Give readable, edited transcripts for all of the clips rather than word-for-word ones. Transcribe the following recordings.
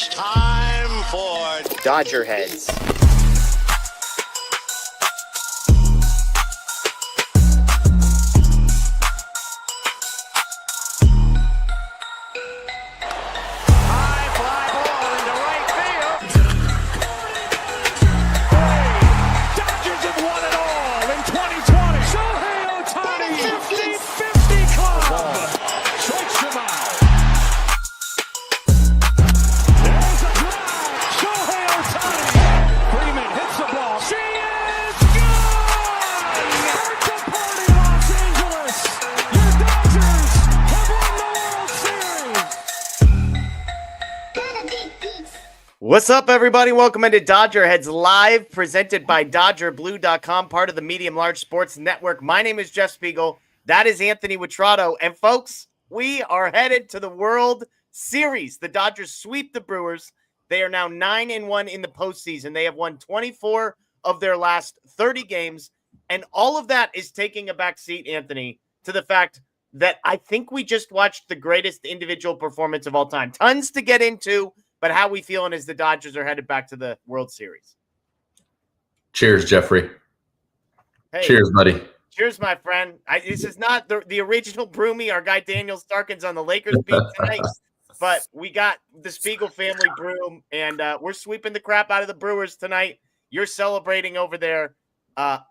It's time for DodgerHeads. high fly ball into right field. Dodgers have won it all in 2020. Shohei Ohtani, 50-50 club. Strikes him out. There's a drive. Shohei Ohtani. Freeman hits the ball. She is gone. Birthday party, Los Angeles. Your Dodgers have won the World Series. What's up, everybody? Welcome into DodgerHeads Live, presented by DodgerBlue.com, part of the Medium Large Sports Network. My name is Jeff Spiegel. That is Anthony Witrado. And folks, we are headed to the World Series. The Dodgers sweep the Brewers. They are now 9-1 in the postseason. They have won 24 of their last 30 games. And all of that is taking a back seat, Anthony, to the fact that I think we just watched the greatest individual performance of all time. Tons to get into. But how we feeling as the Dodgers are headed back to the World Series? Cheers, Jeffrey. Hey, Cheers, buddy. cheers, my friend. This is not the original Broomy. Our guy Daniel Starkins on the Lakers beat tonight. But we got the Spiegel family broom, and we're sweeping the crap out of the Brewers tonight. You're celebrating over there.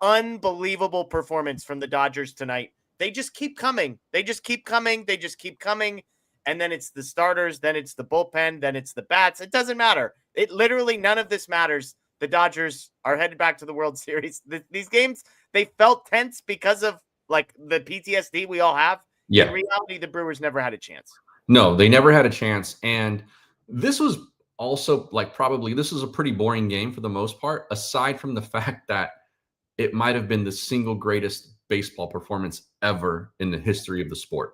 Unbelievable performance from the Dodgers tonight. They just keep coming. They just keep coming. They just keep coming. And then it's the starters, then it's the bullpen, then it's the bats. It doesn't matter. It literally, none of this matters. The Dodgers are headed back to the World Series. These games, they felt tense because of like the PTSD we all have. Yeah. In reality, the Brewers never had a chance. No, they never had a chance. And this was also this was a pretty boring game for the most part, aside from the fact that it might have been the single greatest baseball performance ever in the history of the sport.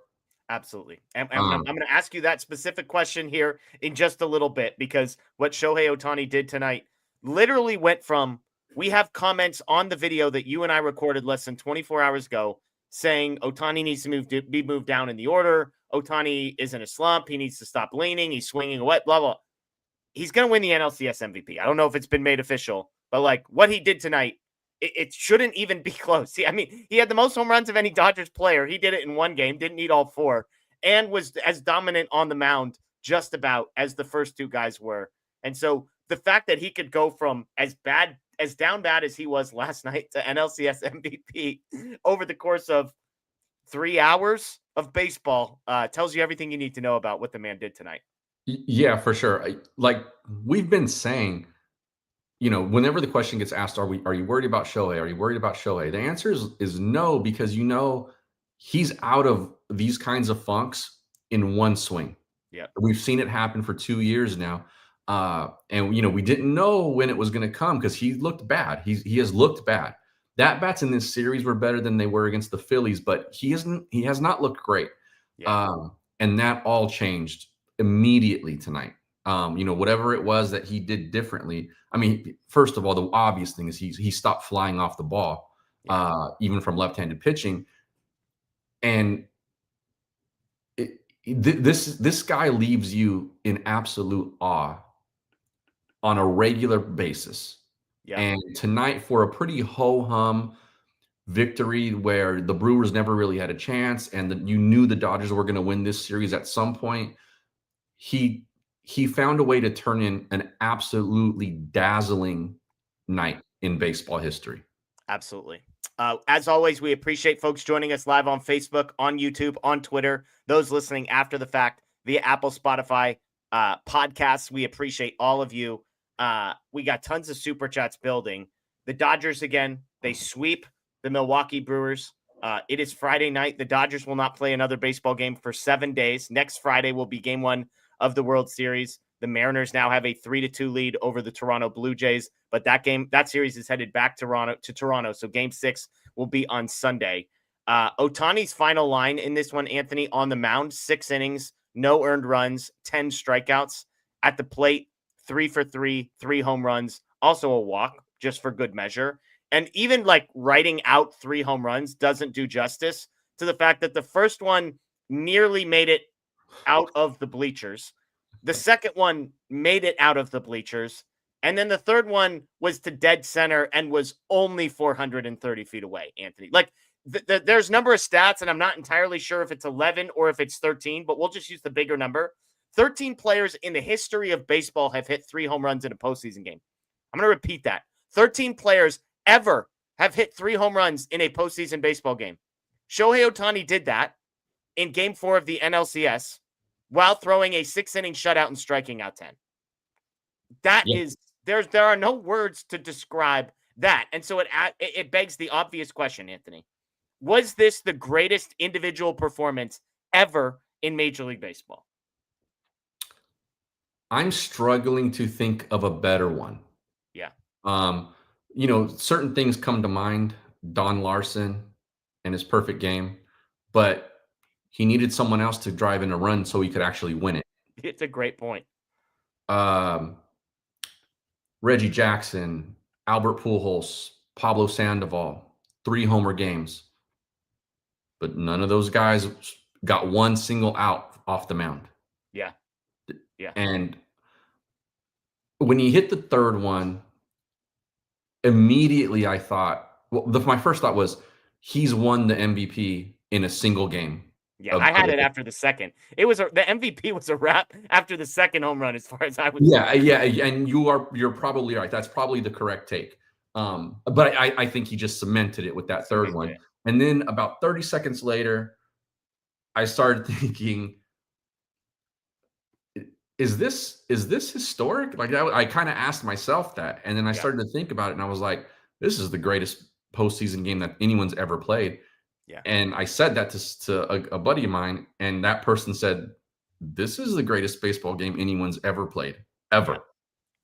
Absolutely. And I'm going to ask you that specific question here in just a little bit, because what Shohei Ohtani did tonight literally went from, we have comments on the video that you and I recorded less than 24 hours ago saying Ohtani needs to be moved down in the order. Ohtani is in a slump. He needs to stop leaning. He's swinging away, blah, blah. He's going to win the NLCS MVP. I don't know if it's been made official, but like what he did tonight, it shouldn't even be close. I mean, he had the most home runs of any Dodgers player. He did it in one game, didn't need all four, and was as dominant on the mound just about as the first two guys were. And so the fact that he could go from as down bad as he was last night to NLCS MVP over the course of 3 hours of baseball tells you everything you need to know about what the man did tonight. Yeah, for sure. Like we've been saying, whenever the question gets asked, are you worried about Shohei? Are you worried about Shohei? The answer is no, because he's out of these kinds of funks in one swing. Yeah. We've seen it happen for 2 years now. And we didn't know when it was going to come because he looked bad. He has looked bad. The bats in this series were better than they were against the Phillies, but he has not looked great. Yeah. And that all changed immediately tonight. Whatever it was that he did differently. I mean, first of all, the obvious thing is he stopped flying off the ball, even from left-handed pitching. And this guy leaves you in absolute awe on a regular basis. Yeah. And tonight, for a pretty ho-hum victory where the Brewers never really had a chance, and you knew the Dodgers were going to win this series at some point, he found a way to turn in an absolutely dazzling night in baseball history. Absolutely. As always, we appreciate folks joining us live on Facebook, on YouTube, on Twitter, those listening after the fact via Apple, Spotify, podcasts. We appreciate all of you. We got tons of super chats building. The Dodgers, again, they sweep the Milwaukee Brewers. It is Friday night. The Dodgers will not play another baseball game for 7 days. Next Friday will be game one of the World Series. The Mariners now have a 3-2 lead over the Toronto Blue Jays, but that series is headed back to Toronto. So game 6 will be on Sunday. Ohtani's final line in this one, Anthony, on the mound, 6 innings, no earned runs, 10 strikeouts. At the plate, 3 for 3, 3 home runs, also a walk, just for good measure. And even like writing out 3 home runs doesn't do justice to the fact that the first one nearly made it out of the bleachers. The second one made it out of the bleachers. And then the third one was to dead center and was only 430 feet away, Anthony. Like, there's a number of stats, and I'm not entirely sure if it's 11 or if it's 13, but we'll just use the bigger number. 13 players in the history of baseball have hit 3 home runs in a postseason game. I'm going to repeat that. 13 players ever have hit 3 home runs in a postseason baseball game. Shohei Ohtani did that in Game 4 of the NLCS while throwing a 6-inning shutout and striking out 10. That is, there are no words to describe that. And so it begs the obvious question, Anthony. Was this the greatest individual performance ever in Major League Baseball? I'm struggling to think of a better one. Yeah. Certain things come to mind. Don Larson and his perfect game, but he needed someone else to drive in a run so he could actually win it. It's a great point. Reggie Jackson, Albert Pujols, Pablo Sandoval, 3 homer games. But none of those guys got one single out off the mound. Yeah. And when he hit the third one, immediately I thought, my first thought was, he's won the MVP in a single game. Yeah, I had it after the second. The MVP was a wrap after the second home run, as far as I was. Yeah, and you're probably right. That's probably the correct take. But I think he just cemented it with that third one. And then about 30 seconds later, I started thinking, is this historic? Like, I kind of asked myself that, and then I started to think about it, and I was like, this is the greatest postseason game that anyone's ever played. Yeah. And I said that to a buddy of mine, and that person said, this is the greatest baseball game anyone's ever played, ever. Yeah.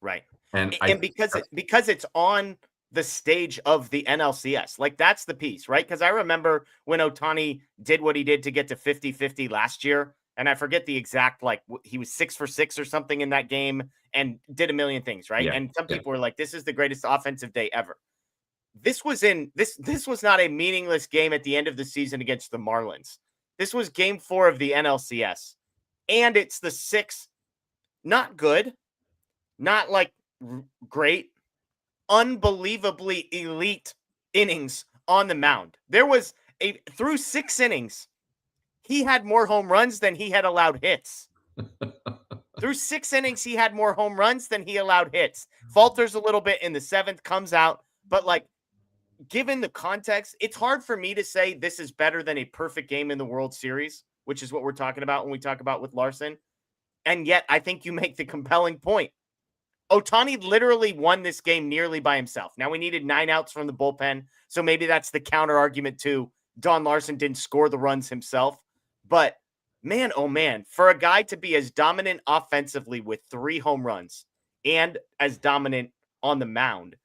Right. And because it's on the stage of the NLCS, like, that's the piece, right? Because I remember when Ohtani did what he did to get to 50-50 last year, and I forget the exact, like, he was 6 for 6 or something in that game and did a million things, right? Yeah. And some people were like, this is the greatest offensive day ever. This was not a meaningless game at the end of the season against the Marlins. This was Game 4 of the NLCS. And it's the 6th, not good, not like great, unbelievably elite innings on the mound. There was through 6 innings, he had more home runs than he had allowed hits. Through 6 innings, he had more home runs than he allowed hits. Falters a little bit in the 7th, comes out, but, like, given the context, it's hard for me to say this is better than a perfect game in the World Series, which is what we're talking about when we talk about with Larson. And yet, I think you make the compelling point. Ohtani literally won this game nearly by himself. Now, we needed 9 outs from the bullpen, so maybe that's the counter argument to Don Larson didn't score the runs himself. But, man, oh man, for a guy to be as dominant offensively with 3 home runs and as dominant on the mound,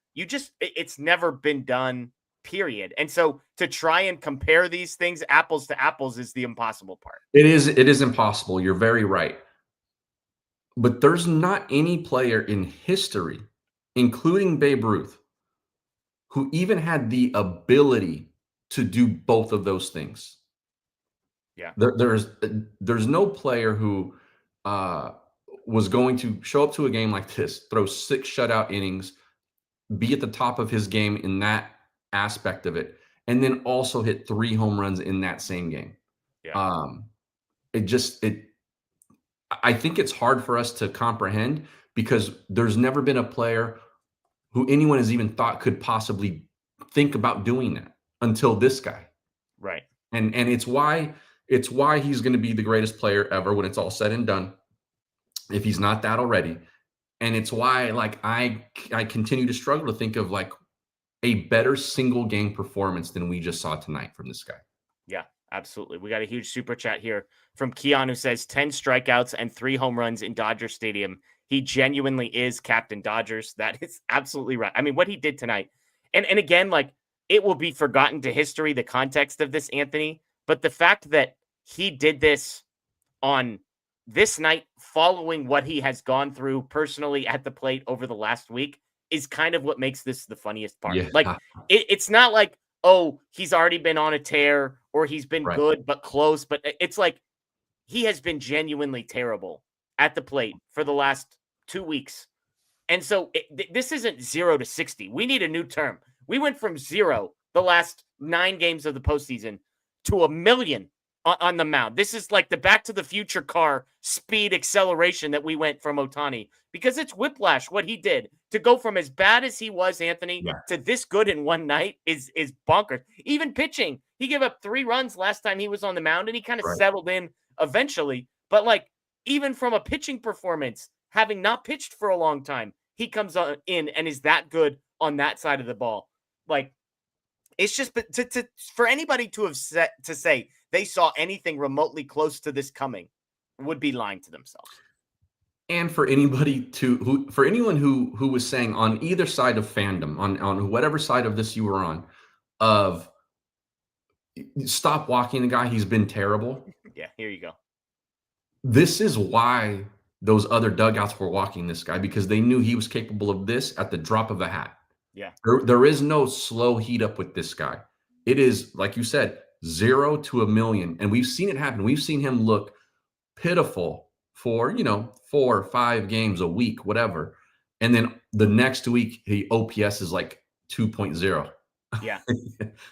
it's never been done, period. And so to try and compare these things apples to apples is the impossible part. It is impossible. You're very right. But there's not any player in history, including Babe Ruth, who even had the ability to do both of those things. Yeah. There's no player who was going to show up to a game like this, throw 6 shutout innings, be at the top of his game in that aspect of it, and then also hit 3 home runs in that same game. Yeah. I think it's hard for us to comprehend because there's never been a player who anyone has even thought could possibly think about doing that until this guy. Right. And it's why he's going to be the greatest player ever when it's all said and done, if he's not that already. And it's why, like, I continue to struggle to think of, like, a better single game performance than we just saw tonight from this guy. Yeah, absolutely. We got a huge super chat here from Keon, who says 10 strikeouts and 3 home runs in Dodger Stadium. He genuinely is Captain Dodgers. That is absolutely right. I mean, what he did tonight, and again, like, it will be forgotten to history, the context of this, Anthony, but the fact that he did this on this night following what he has gone through personally at the plate over the last week is kind of what makes this the funniest part. Yeah. Like, it's not like, oh, he's already been on a tear or he's been Right. good but close, but it's like he has been genuinely terrible at the plate for the last 2 weeks. And so this isn't 0 to 60. We need a new term. We went from 0 the last 9 games of the postseason to 1,000,000 on the mound. This is like the Back to the Future car speed acceleration that we went from Ohtani, because it's whiplash what he did. To go from as bad as he was, Anthony, to this good in one night is bonkers. Even pitching, he gave up 3 runs last time he was on the mound, and he kind of settled in eventually. But like, even from a pitching performance, having not pitched for a long time, he comes in and is that good on that side of the ball. Like, it's just for anybody to have to say they saw anything remotely close to this coming would be lying to themselves. And for anybody for anyone who was saying on either side of fandom, on whatever side of this you were on, of stop walking the guy, he's been terrible. Yeah, here you go. This is why those other dugouts were walking this guy, because they knew he was capable of this at the drop of a hat. Yeah. There is no slow heat up with this guy. It is, like you said, 0 to 1,000,000. And we've seen it happen. We've seen him look pitiful for, 4 or 5 games a week, whatever. And then the next week, he OPS is like 2.0. Yeah.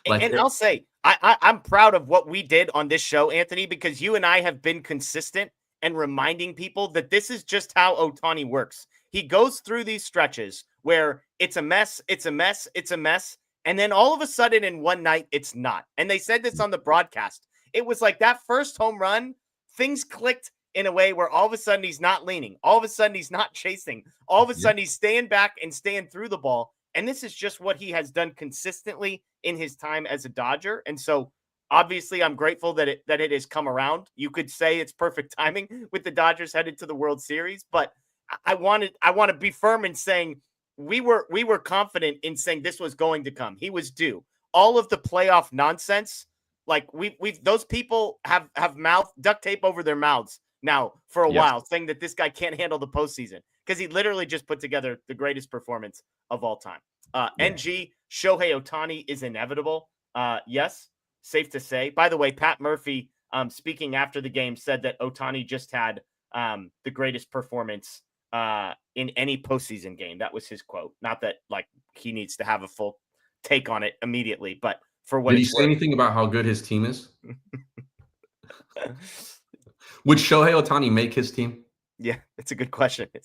And I'll say, I'm proud of what we did on this show, Anthony, because you and I have been consistent and reminding people that this is just how Ohtani works. He goes through these stretches where it's a mess, it's a mess, it's a mess. And then all of a sudden in one night, it's not. And they said this on the broadcast. It was like that first home run, things clicked in a way where all of a sudden he's not leaning. All of a sudden he's not chasing. All of a sudden he's staying back and staying through the ball. And this is just what he has done consistently in his time as a Dodger. And so obviously I'm grateful that it has come around. You could say it's perfect timing with the Dodgers headed to the World Series, but I want to be firm in saying we were confident in saying this was going to come. He was due. All of the playoff nonsense, like we've those people have mouth duct tape over their mouths now for a while, saying that this guy can't handle the postseason because he literally just put together the greatest performance of all time. NG, Shohei Ohtani is inevitable. Yes, safe to say. By the way, Pat Murphy, speaking after the game, said that Ohtani just had the greatest performance in any postseason game. That was his quote. Not that like he needs to have a full take on it immediately, but for what did he say anything about how good his team is? Would Shohei Ohtani make his team? Yeah, it's a good question. It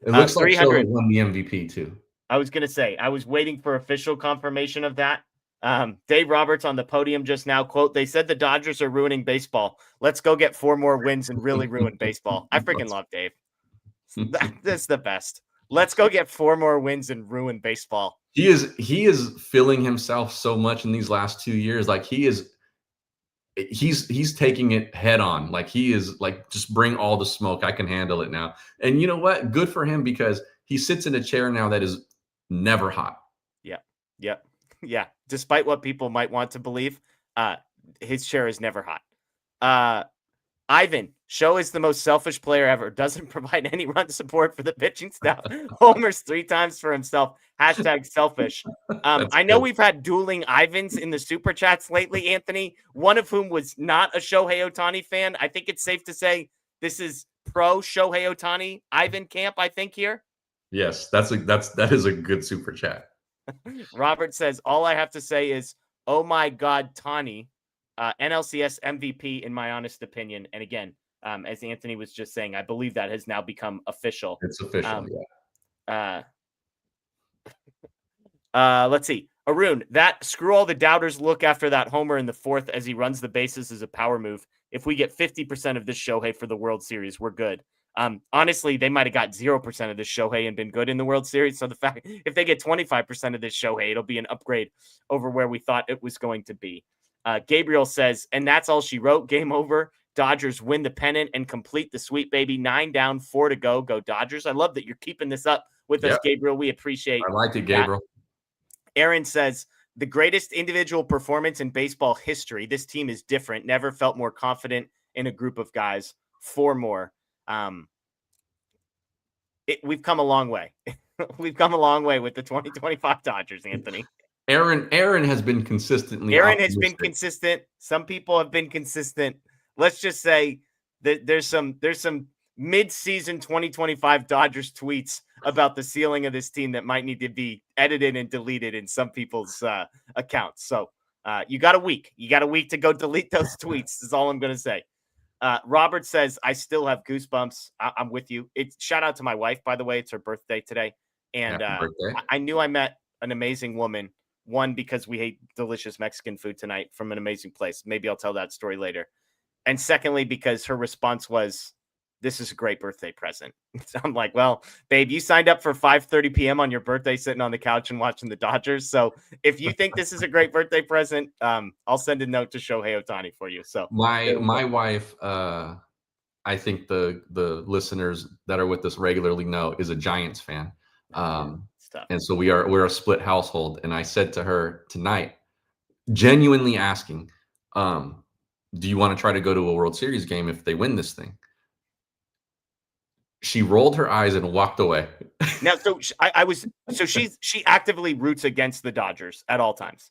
looks like Shohei won the MVP too. I was going to say, I was waiting for official confirmation of that. Dave Roberts on the podium just now, quote, "They said the Dodgers are ruining baseball. Let's go get 4 more wins and really ruin baseball." I freaking love Dave. That's the best. Let's go get 4 more wins and ruin baseball. He is filling himself so much in these last 2 years. Like he's taking it head on. Like he is like, just bring all the smoke. I can handle it now. And you know what? Good for him, because he sits in a chair now that is never hot. Yeah. Despite what people might want to believe, his chair is never hot. Ivan, Show is the most selfish player ever. Doesn't provide any run support for the pitching staff. Homers 3 times for himself. # selfish. I know we've had dueling Ivans in the super chats lately, Anthony, one of whom was not a Shohei Ohtani fan. I think it's safe to say this is pro Shohei Ohtani Ivan camp, I think, here. Yes, that is a good super chat. Robert says, all I have to say is, oh my God, Tani, NLCS MVP in my honest opinion. And again, as Anthony was just saying, I believe that has now become official. It's official, Let's see. Arun, that screw all the doubters look after that homer in the 4th as he runs the bases is a power move. If we get 50% of this Shohei for the World Series, we're good. Honestly, they might have got 0% of this Shohei and been good in the World Series. So the fact, if they get 25% of this Shohei, it'll be an upgrade over where we thought it was going to be. Gabriel says, and that's all she wrote. Game over. Dodgers win the pennant and complete the sweep, baby. 9 down, 4 to go. Go Dodgers. I love that you're keeping this up with us, Gabriel. We appreciate I like it, Gabriel. Aaron says, the greatest individual performance in baseball history. This team is different. Never felt more confident in a group of guys. 4 more. We've come a long way. We've come a long way with the 2025 Dodgers, Anthony. Aaron has been consistently. Aaron has been consistent. Some people have been consistent. Let's just say that there's some mid-season 2025 Dodgers tweets about the ceiling of this team that might need to be edited and deleted in some people's accounts. So you got a week. You got a week to go delete those tweets is all I'm going to say. Robert says, I still have goosebumps. I'm with you. Shout out to my wife, by the way. It's her birthday today. And I knew I met an amazing woman. One, because we ate delicious Mexican food tonight from an amazing place. Maybe I'll tell that story later. And secondly, because her response was, this is a great birthday present. So I'm like, well, babe, you signed up for 5:30 p.m. on your birthday, sitting on the couch and watching the Dodgers. So if you think this is a great birthday present, I'll send a note to Shohei Ohtani for you. So my wife, I think the listeners that are with us regularly know, is a Giants fan. And so we're a split household. And I said to her tonight, genuinely asking, do you want to try to go to a World Series game if they win this thing? She rolled her eyes and walked away. Now, so she actively roots against the Dodgers at all times.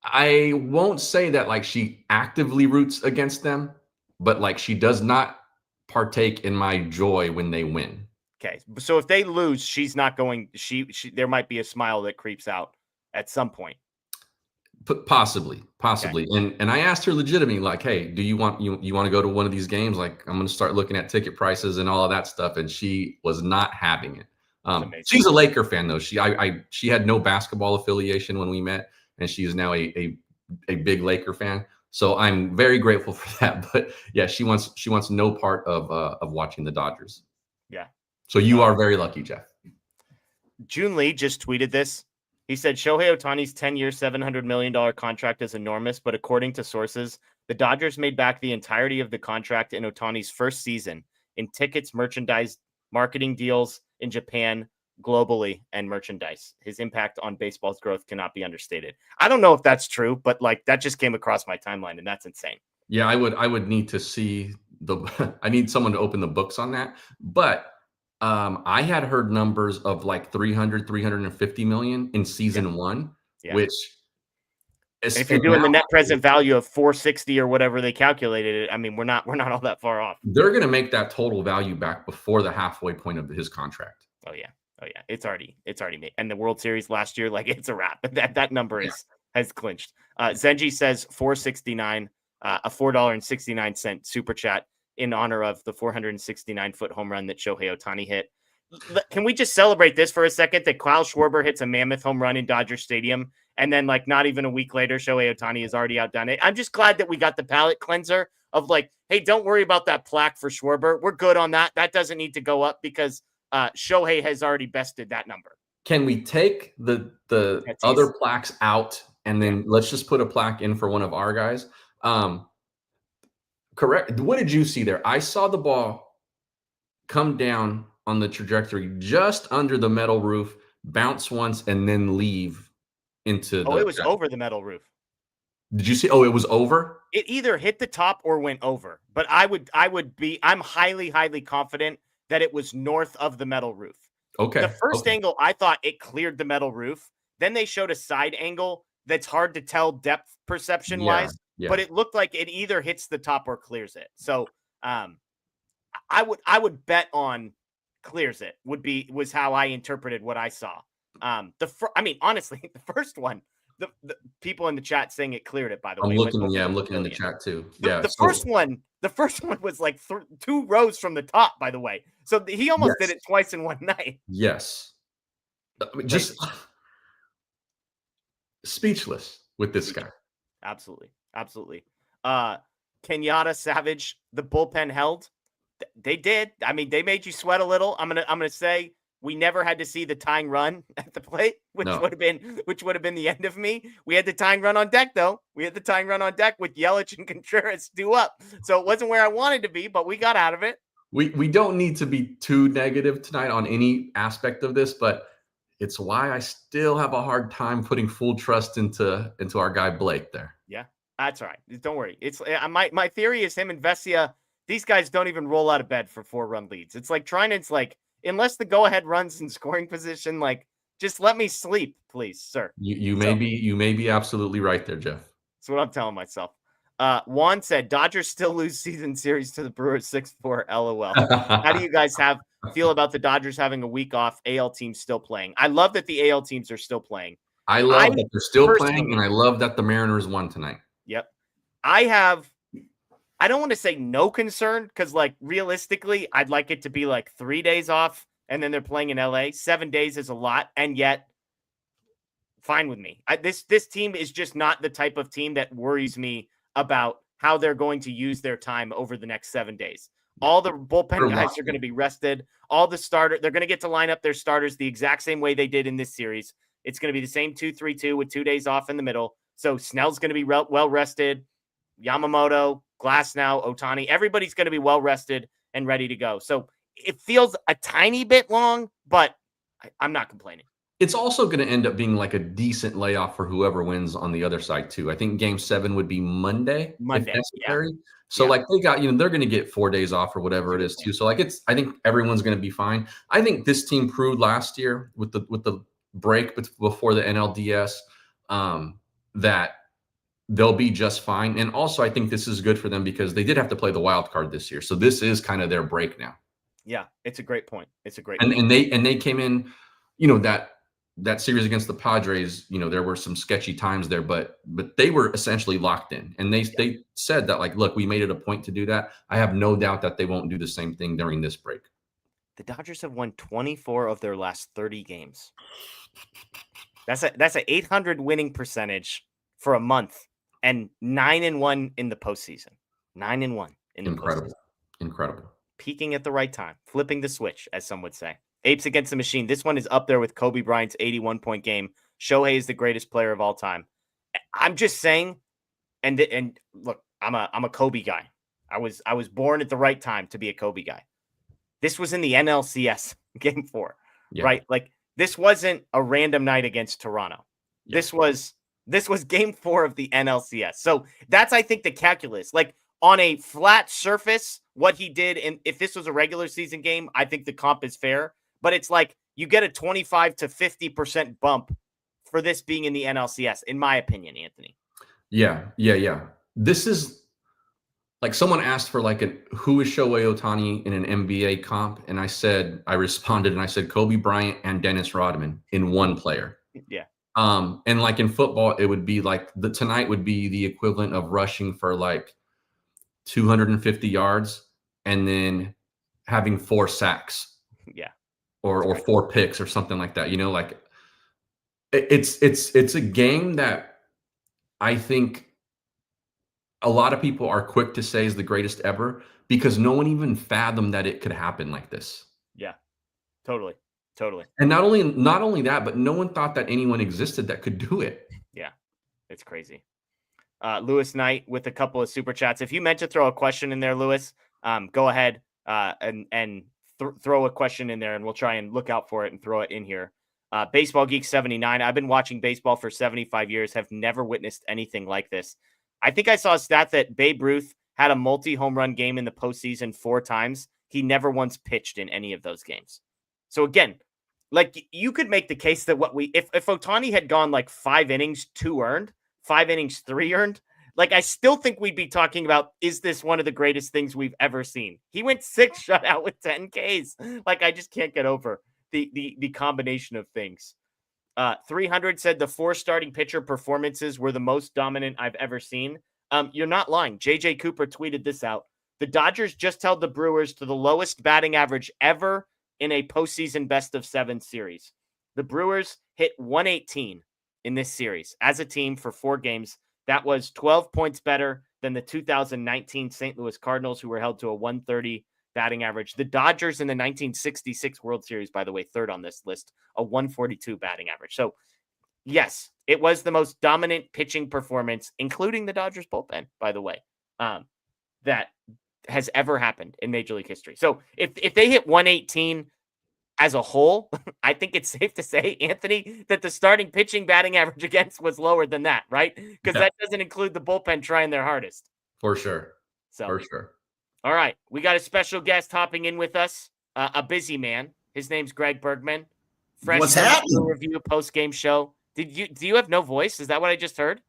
I won't say that like she actively roots against them, but like she does not partake in my joy when they win. Okay, so if they lose, she's not going. She there might be a smile that creeps out at some point. Possibly. Okay. And I asked her legitimately, like, hey, do you want to go to one of these games? Like, I'm going to start looking at ticket prices and all of that stuff. And she was not having it. She's a Laker fan though. She had no basketball affiliation when we met, and she is now a big Laker fan. So I'm very grateful for that. But yeah, she wants no part of watching the Dodgers. Yeah. So you are very lucky, Jeff. June Lee just tweeted this. He said, Shohei Ohtani's 10-year, $700 million contract is enormous, but according to sources, the Dodgers made back the entirety of the contract in Ohtani's first season in tickets, merchandise, marketing deals in Japan, globally, and merchandise. His impact on baseball's growth cannot be understated. I don't know if that's true, but like that just came across my timeline, and that's insane. Yeah, I would need to see I need someone to open the books on that. But I had heard numbers of like 350 million in season one, which if you're doing the net present value of 460 or whatever they calculated it, I mean, we're not all that far off. They're going to make that total value back before the halfway point of his contract. Oh yeah. It's already made. And the World Series last year, like it's a wrap. That number has clinched. Zenji says 469, a $4.69 super chat in honor of the 469-foot home run that Shohei Ohtani hit. Can we just celebrate this for a second, that Kyle Schwarber hits a mammoth home run in Dodger Stadium, and then like not even a week later, Shohei Ohtani has already outdone it? I'm just glad that we got the palate cleanser of like, hey, don't worry about that plaque for Schwarber. We're good on that. That doesn't need to go up because Shohei has already bested that number. Can we take the other plaques out and then let's just put a plaque in for one of our guys? Correct. What did you see there? I saw the ball come down on the trajectory just under the metal roof, bounce once, and then leave into it was over the metal roof. Did you see? Oh, it was over? It either hit the top or went over. But I'm highly, highly confident that it was north of the metal roof. Okay. The first angle, I thought it cleared the metal roof. Then they showed a side angle that's hard to tell depth perception wise. Yeah. But it looked like it either hits the top or clears it. So I would bet on clears it was how I interpreted what I saw. Honestly, the first one, the people in the chat saying it cleared it, by the way. I'm looking in the chat too. Yeah. The first one was like 2 rows from the top, by the way. So he almost did it twice in one night. Yes. Just speechless with this guy. Absolutely. Kenyatta Savage, the bullpen held. They did. I mean, they made you sweat a little. I'm gonna say we never had to see the tying run at the plate, which would have been the end of me. We had the tying run on deck, though. We had the tying run on deck with Yelich and Contreras due up. So it wasn't where I wanted to be, but we got out of it. We don't need to be too negative tonight on any aspect of this, but it's why I still have a hard time putting full trust into our guy Blake there. Yeah, that's all right. Don't worry. It's my theory is him and Vesia. These guys don't even roll out of bed for 4-run leads. It's like unless the go-ahead runs in scoring position, like just let me sleep, please, sir. You may be absolutely right there, Jeff. That's what I'm telling myself. Juan said, Dodgers still lose season series to the Brewers 6-4, LOL. How do you guys feel about the Dodgers having a week off, AL teams still playing? I love that the AL teams are still playing. I love that they're still playing, and I love that the Mariners won tonight. Yep. I don't want to say no concern, because like realistically, I'd like it to be like 3 days off and then they're playing in LA. 7 days is a lot, and yet fine with me. This team is just not the type of team that worries me about how they're going to use their time over the next 7 days. All the bullpen guys are going to be rested. All the they're going to get to line up their starters the exact same way they did in this series. It's going to be the same 2-3-2 with 2 days off in the middle. So Snell's going to be well rested. Yamamoto, Glasnow, Ohtani, everybody's going to be well rested and ready to go. So it feels a tiny bit long, but I'm not complaining. It's also going to end up being like a decent layoff for whoever wins on the other side too. I think Game 7 would be Monday if necessary. Yeah. So like they got, they're going to get 4 days off or whatever it is too. So like I think everyone's going to be fine. I think this team proved last year with the break before the NLDS that they'll be just fine. And also I think this is good for them because they did have to play the wild card this year. So this is kind of their break now. Yeah, it's a great point. It's a great point. And they came in, that series against the Padres, there were some sketchy times there, but they were essentially locked in. And they said that, like, look, we made it a point to do that. I have no doubt that they won't do the same thing during this break. The Dodgers have won 24 of their last 30 games. That's an 800 winning percentage for a month, and 9-1 in the postseason. 9-1 in the postseason. Incredible. Peaking at the right time, flipping the switch, as some would say. Apes against the machine. This one is up there with Kobe Bryant's 81-point game. Shohei is the greatest player of all time. I'm just saying, and look, I'm a Kobe guy. I was born at the right time to be a Kobe guy. This was in the NLCS Game 4, right? Like this wasn't a random night against Toronto. Yeah. This was Game 4 of the NLCS. So that's, I think, the calculus. Like on a flat surface, what he did, and if this was a regular season game, I think the comp is fair. But it's like you get a 25 to 50% bump for this being in the NLCS, in my opinion, Anthony. Yeah. This is like someone asked for who is Shohei Ohtani in an NBA comp, and I responded and I said Kobe Bryant and Dennis Rodman in one player. Yeah. And like in football, it would be like tonight would be the equivalent of rushing for like 250 yards and then having 4 sacks. Yeah. Or 4 picks or something like that. Like it's a game that I think a lot of people are quick to say is the greatest ever because no one even fathomed that it could happen like this. Yeah, totally. And not only that, but no one thought that anyone existed that could do it. Yeah, it's crazy. Lewis Knight with a couple of super chats. If you meant to throw a question in there, Lewis, go ahead and throw a question in there, and we'll try and look out for it and throw it in here. Baseball Geek 79. I've been watching baseball for 75 years, have never witnessed anything like this. I think I saw a stat that Babe Ruth had a multi-home run game in the postseason 4 times. He never once pitched in any of those games. So again, like you could make the case that if Ohtani had gone like 5 innings, 2 earned, 5 innings, 3 earned, like I still think we'd be talking about, is this one of the greatest things we've ever seen? He went 6 shutout with 10 Ks. Like I just can't get over the combination of things. 300 said the 4 starting pitcher performances were the most dominant I've ever seen. You're not lying. JJ Cooper tweeted this out. The Dodgers just held the Brewers to the lowest batting average ever in a postseason best-of-7 series. The Brewers hit 118 in this series as a team for 4 games. That was 12 points better than the 2019 St. Louis Cardinals, who were held to a 130 batting average. The Dodgers in the 1966 World Series, by the way, third on this list, a 142 batting average. So, yes, it was the most dominant pitching performance, including the Dodgers bullpen, by the way, that has ever happened in Major League history. So if they hit 118 as a whole, I think it's safe to say, Anthony, that the starting pitching batting average against was lower than that, right? Because that doesn't include the bullpen trying their hardest. For sure. All right. We got a special guest hopping in with us, a busy man. His name's Greg Bergman. What's happening? Review post-game show. Do you have no voice? Is that what I just heard?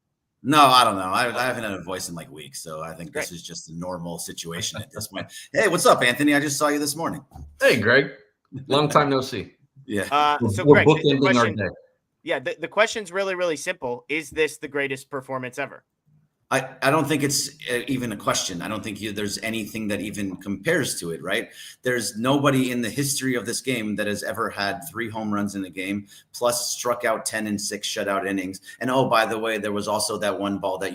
No, I don't know. I haven't had a voice in like weeks, so I think this is just a normal situation at this point. Hey, what's up, Anthony? I just saw you this morning. Hey, Greg. Long time no see. Yeah. So We're Greg, the bookending our question, day. the question's really, really simple. Is this the greatest performance ever? I don't think it's even a question. I don't think there's anything that even compares to it, right? There's nobody in the history of this game that has ever had 3 home runs in a game, plus struck out 10 and 6 shutout innings. And oh, by the way, there was also that one ball that,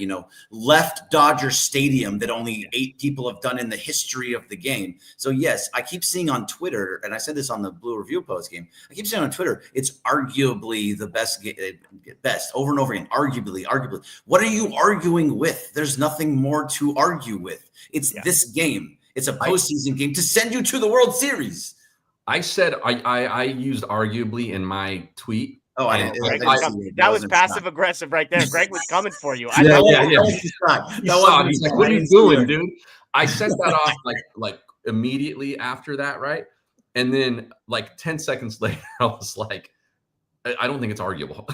left Dodger Stadium that only 8 people have done in the history of the game. So yes, I keep seeing on Twitter, and I said this on the Blue Review post game, I keep seeing on Twitter, it's arguably the best over and over again. Arguably. What are you arguing with? There's nothing more to argue with. It's this game. It's a postseason game to send you to the World Series. I said I used arguably in my tweet. Oh, that was passive aggressive right there. Greg was coming for you. Yeah. He's like, what are you doing, dude? I sent that off like immediately after that, right? And then like 10 seconds later, I was like, I don't think it's arguable.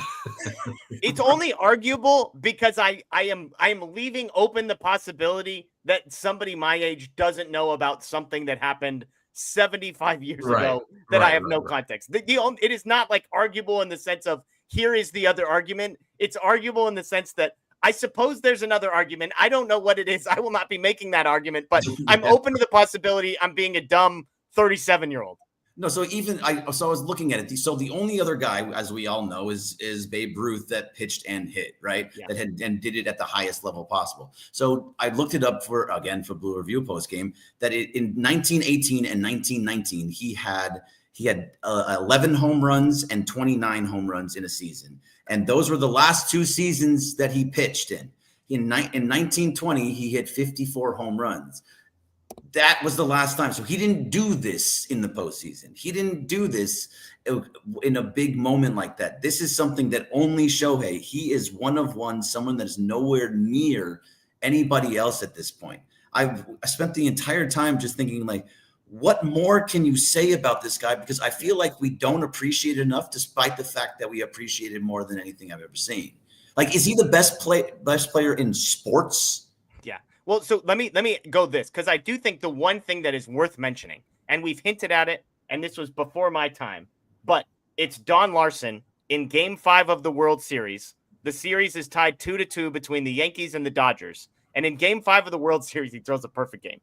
It's only arguable because I am leaving open the possibility that somebody my age doesn't know about something that happened 75 years ago that I have no context. It is not like arguable in the sense of here is the other argument. It's arguable in the sense that I suppose there's another argument. I don't know what it is. I will not be making that argument, but I'm open to the possibility I'm being a dumb 37-year-old. No, so I was looking at it. So the only other guy, as we all know, is Babe Ruth that pitched and hit, right? Yeah. And did it at the highest level possible. So I looked it up for Blue Review post game that in 1918 and 1919 he had 11 home runs and 29 home runs in a season, and those were the last 2 seasons that he pitched in. In 1920 he hit 54 home runs. That was the last time. So he didn't do this in the postseason. He didn't do this in a big moment like that. This is something that only Shohei, he is one of one, someone that is nowhere near anybody else at this point. I spent the entire time just thinking like, what more can you say about this guy? Because I feel like we don't appreciate it enough, despite the fact that we appreciate it more than anything I've ever seen. Like, is he the best player in sports? Yeah. Well, so let me go this, because I do think the one thing that is worth mentioning, and we've hinted at it, and this was before my time, but it's Don Larson in Game 5 of the World Series. The series is tied 2-2 between the Yankees and the Dodgers. And in Game 5 of the World Series, he throws a perfect game.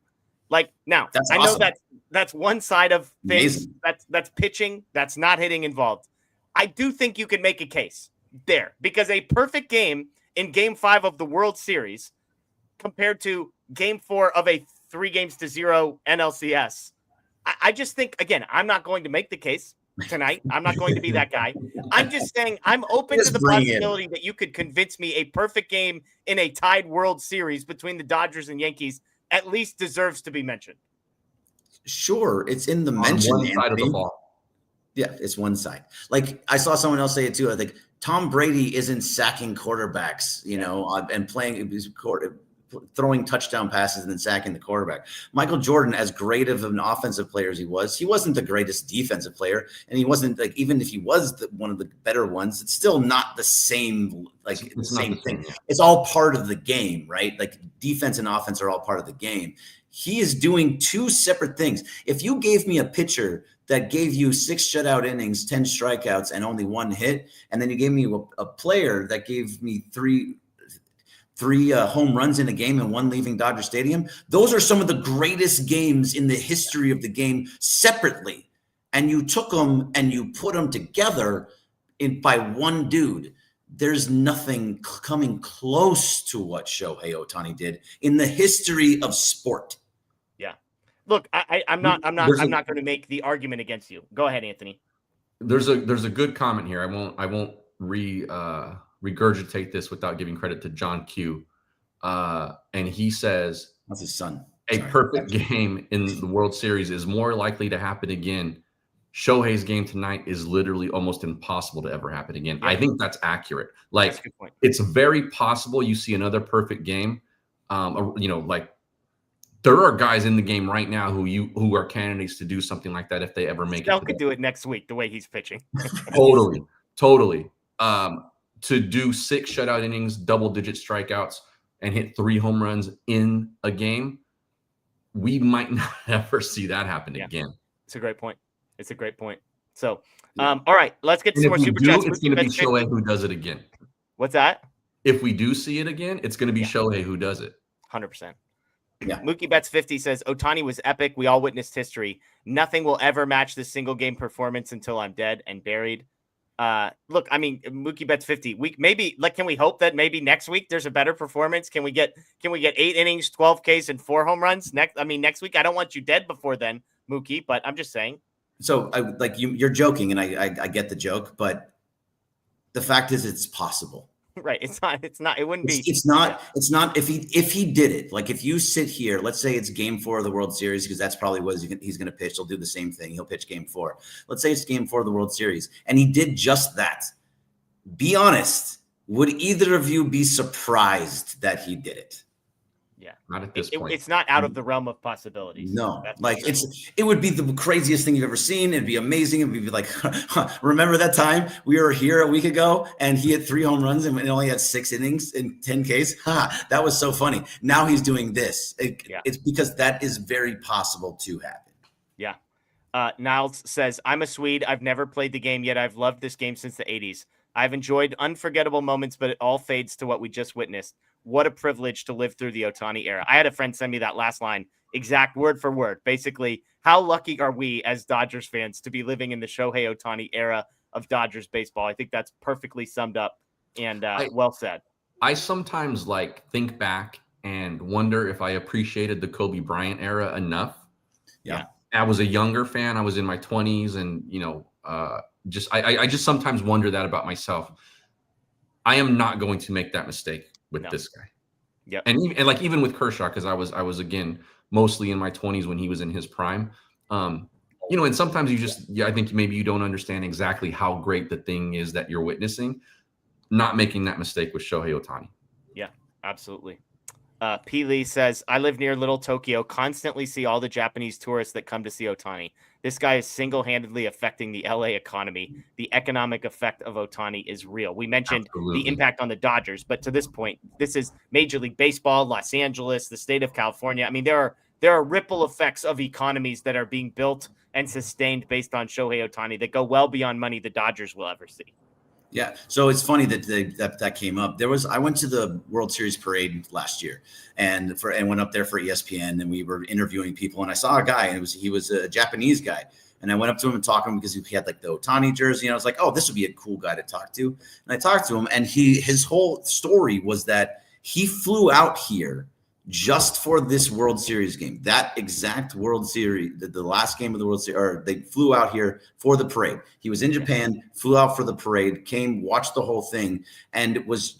Like, now, that's I awesome. know that's one side of things. Amazing. That's pitching. That's not hitting involved. I do think you can make a case there, because a perfect game in Game 5 of the World Series compared to Game 4 of a 3-0 NLCS. I just think, again, I'm not going to make the case tonight. I'm not going to be that guy. I'm just saying I'm open to the possibility that you could convince me a perfect game in a tied World Series between the Dodgers and Yankees at least deserves to be mentioned. Sure, it's in the mention. On one side of the ball. Yeah, it's one side. Like, I saw someone else say it too. I think Tom Brady isn't sacking quarterbacks, and playing throwing touchdown passes and then sacking the quarterback. Michael Jordan, as great of an offensive player as he wasn't the greatest defensive player. And he wasn't, like, even if he was one of the better ones, it's still not the same, like the same thing. It's all part of the game, right? Like, defense and offense are all part of the game. He is doing two separate things. If you gave me a pitcher that gave you 6 shutout innings, 10 strikeouts, and only 1 hit, and then you gave me a player that gave me three home runs in a game and 1 leaving Dodger Stadium, those are some of the greatest games in the history of the game separately. And you took them and you put them together by one dude. There's nothing coming close to what Shohei Ohtani did in the history of sport. Yeah. Look, I'm not going to make the argument against you. Go ahead, Anthony. There's a good comment here. I won't regurgitate this without giving credit to John Q. And he says, that's his son. A perfect game in the World Series is more likely to happen again. Shohei's game tonight is literally almost impossible to ever happen again. Yeah. I think that's accurate. Like, it's very possible you see another perfect game. Like, there are guys in the game right now who are candidates to do something like that if they ever make it. Snell could do it next week the way he's pitching. Totally. to do 6 shutout innings, double-digit strikeouts, and hit 3 home runs in a game, we might not ever see that happen again. It's a great point. So, all right, let's get to some more super chats. It's going to be Shohei who does it again. What's that? If we do see it again, it's going to be Shohei who does it. 100%. Yeah. Mookie Betts 50 says Ohtani was epic. We all witnessed history. Nothing will ever match this single game performance until I'm dead and buried. Look, I mean, Mookie Betts 50. Can we hope that maybe next week there's a better performance? Can we get 8 innings, 12 Ks, and 4 home runs next week? I don't want you dead before then, Mookie, but I'm just saying. So you're joking, and I get the joke, but the fact is it's possible. Right. It's not, it wouldn't be. It's not if he did it, like if you sit here, let's say it's game 4 of the World Series, because that's probably what he's going to pitch. He'll do the same thing. He'll pitch game 4. Let's say it's game 4 of the World Series and he did just that. Be honest. Would either of you be surprised that he did it? Yeah. Not at this point. It's not out of the realm of possibilities. No, it would be the craziest thing you've ever seen. It'd be amazing. It'd be like, remember that time we were here a week ago and he had 3 home runs and only had 6 innings in 10 Ks? That was so funny. Now he's doing this. It's because that is very possible to happen. Yeah. Niles says, I'm a Swede. I've never played the game yet. I've loved this game since the 80s. I've enjoyed unforgettable moments, but it all fades to what we just witnessed. What a privilege to live through the Ohtani era. I had a friend send me that last line, exact word for word. Basically, how lucky are we as Dodgers fans to be living in the Shohei Ohtani era of Dodgers baseball? I think that's perfectly summed up and well said. I sometimes think back and wonder if I appreciated the Kobe Bryant era enough. Yeah. I was a younger fan. I was in my 20s, and I just sometimes wonder that about myself. I am not going to make that mistake with this guy. Yeah. And even with Kershaw, because I was again mostly in my 20s when he was in his prime. And sometimes I think maybe you don't understand exactly how great the thing is that you're witnessing. Not making that mistake with Shohei Ohtani. Yeah, absolutely. P. Lee says, I live near Little Tokyo, constantly see all the Japanese tourists that come to see Ohtani. This guy is single-handedly affecting the LA economy. The economic effect of Ohtani is real. We mentioned the impact on the Dodgers, but to this point, this is Major League Baseball, Los Angeles, the state of California. I mean, there are ripple effects of economies that are being built and sustained based on Shohei Ohtani that go well beyond money the Dodgers will ever see. Yeah. So it's funny that came up. I went to the World Series parade last year and went up there for ESPN, and we were interviewing people, and I saw a guy, and he was a Japanese guy. And I went up to him and talked to him because he had the Ohtani jersey. And I was like, oh, this would be a cool guy to talk to. And I talked to him, and his whole story was that he flew out here just for this World Series game, that exact World Series, the last game of the World Series, or they flew out here for the parade. He was in Japan, flew out for the parade, came, watched the whole thing, and it was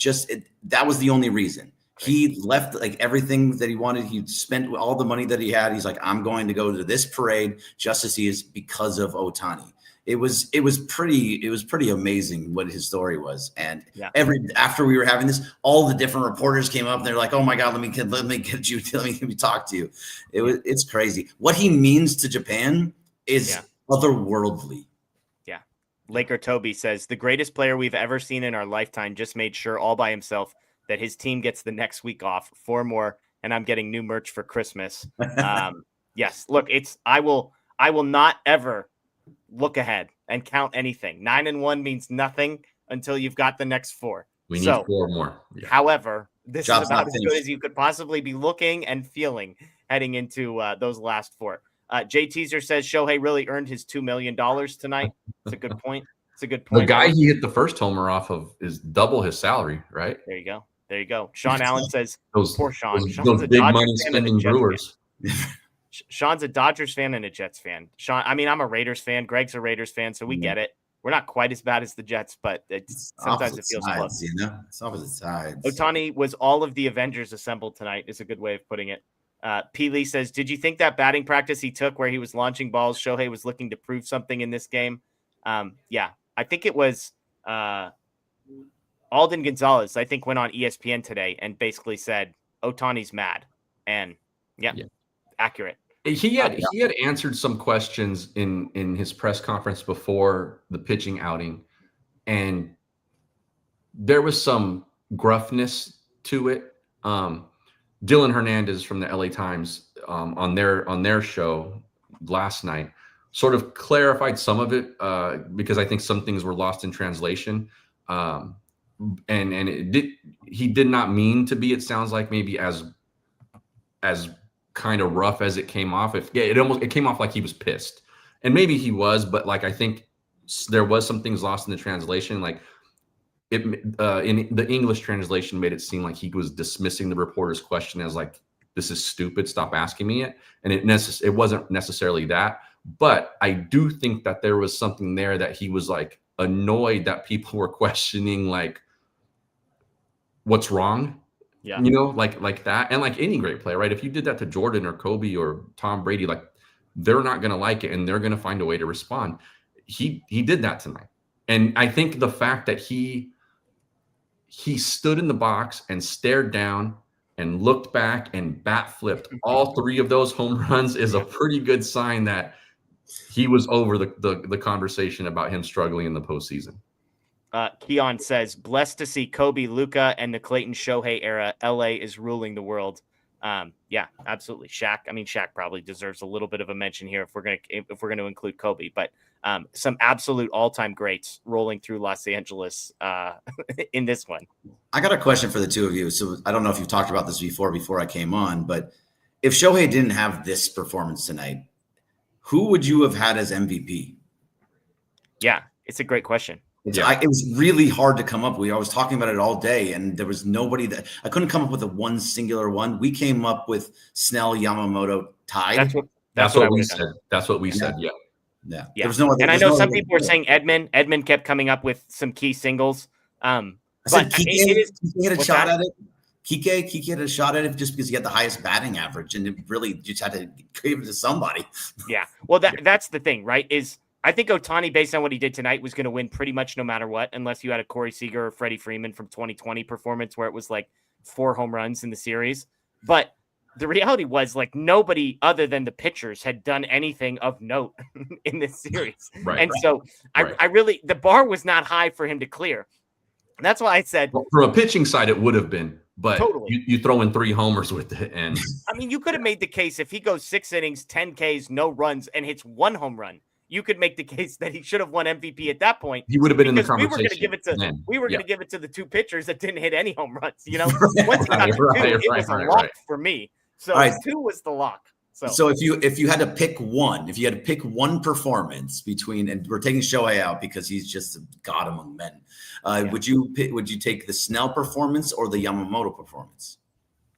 that was the only reason. He left everything that he wanted. He spent all the money that he had. He's like, I'm going to go to this parade just to see it because of Ohtani. It was pretty amazing what his story was. And after we were having this, all the different reporters came up and they're like, oh my God, let me get you, let me talk to you. It's crazy. What he means to Japan is otherworldly. Yeah. Laker Toby says the greatest player we've ever seen in our lifetime just made sure all by himself that his team gets the next week off, 4 more, and I'm getting new merch for Christmas. Yes. Look, I will not ever look ahead and count anything. 9-1 means nothing until you've got the next 4. We need 4 more. Yeah. However, this is about as good as you could possibly be looking and feeling heading into those last 4. Jay Teaser says Shohei really earned his $2 million tonight. It's a good point. The guy he hit the first homer off of is double his salary, right? There you go. Sean Allen says, poor Sean. Those big money spending Brewers. Sean's a Dodgers fan and a Jets fan. Sean, I mean, I'm a Raiders fan. Greg's a Raiders fan, so we get it. We're not quite as bad as the Jets, but sometimes it feels close. It's opposite sides. Ohtani was all of the Avengers assembled tonight is a good way of putting it. P. Lee says, did you think that batting practice he took where he was launching balls, Shohei was looking to prove something in this game? Yeah, I think it was Alden Gonzalez, I think, went on ESPN today and basically said, Ohtani's mad. And accurate. He had answered some questions in his press conference before the pitching outing, and there was some gruffness to it. Dylan Hernandez from the LA Times on their show last night sort of clarified some of it because I think some things were lost in translation. He did not mean to be, it sounds like, maybe as kind of rough as it came off. It came off like he was pissed, and maybe he was, but like I think there was some things lost in the translation. Like in the English translation made it seem like he was dismissing the reporter's question as like, "This is stupid. Stop asking me it." And it wasn't necessarily that, but I do think that there was something there that he was like annoyed that people were questioning like what's wrong. Yeah. Like that. And like any great player, right? If you did that to Jordan or Kobe or Tom Brady, like they're not going to like it and they're going to find a way to respond. He did that tonight. And I think the fact that he stood in the box and stared down and looked back and bat flipped all 3 of those home runs is a pretty good sign that he was over the conversation about him struggling in the postseason. Keon says, blessed to see Kobe, Luka, and the Clayton Shohei era. LA is ruling the world. Yeah, absolutely. Shaq probably deserves a little bit of a mention here if we're going to include Kobe, but some absolute all-time greats rolling through Los Angeles in this one. I got a question for the two of you. So I don't know if you've talked about this before I came on, but if Shohei didn't have this performance tonight, who would you have had as MVP? Yeah, it's a great question. It was really hard to come up with. I was talking about it all day, and there was nobody that I couldn't come up with one singular one. We came up with Snell, Yamamoto tied. That's what we said. That's what we said. Yeah. There was no other, and I know some people were saying Edmund. Edmund kept coming up with some key singles. I said Kike had a shot at it. Kike had a shot at it just because he had the highest batting average, and it really just had to give it to somebody. Yeah. Well, that's the thing, right? Is I think Ohtani, based on what he did tonight, was going to win pretty much no matter what, unless you had a Corey Seager or Freddie Freeman from 2020 performance where it was like 4 home runs in the series. But the reality was like nobody other than the pitchers had done anything of note in this series. Right, and so I really, the bar was not high for him to clear. And that's why I said, well, from a pitching side, it would have been, but totally. you throw in 3 homers with it. And I mean, you could have made the case if he goes 6 innings, 10 Ks, no runs, and hits 1 home run. You could make the case that he should have won MVP at that point. He would have been in the conversation. We were going to give it to the 2 pitchers that didn't hit any home runs. Once he got to 2, it was a lock for me. So 2 was the lock. So if you had to pick one, performance between, and we're taking Shohei out because he's just a god among men. Would you take the Snell performance or the Yamamoto performance?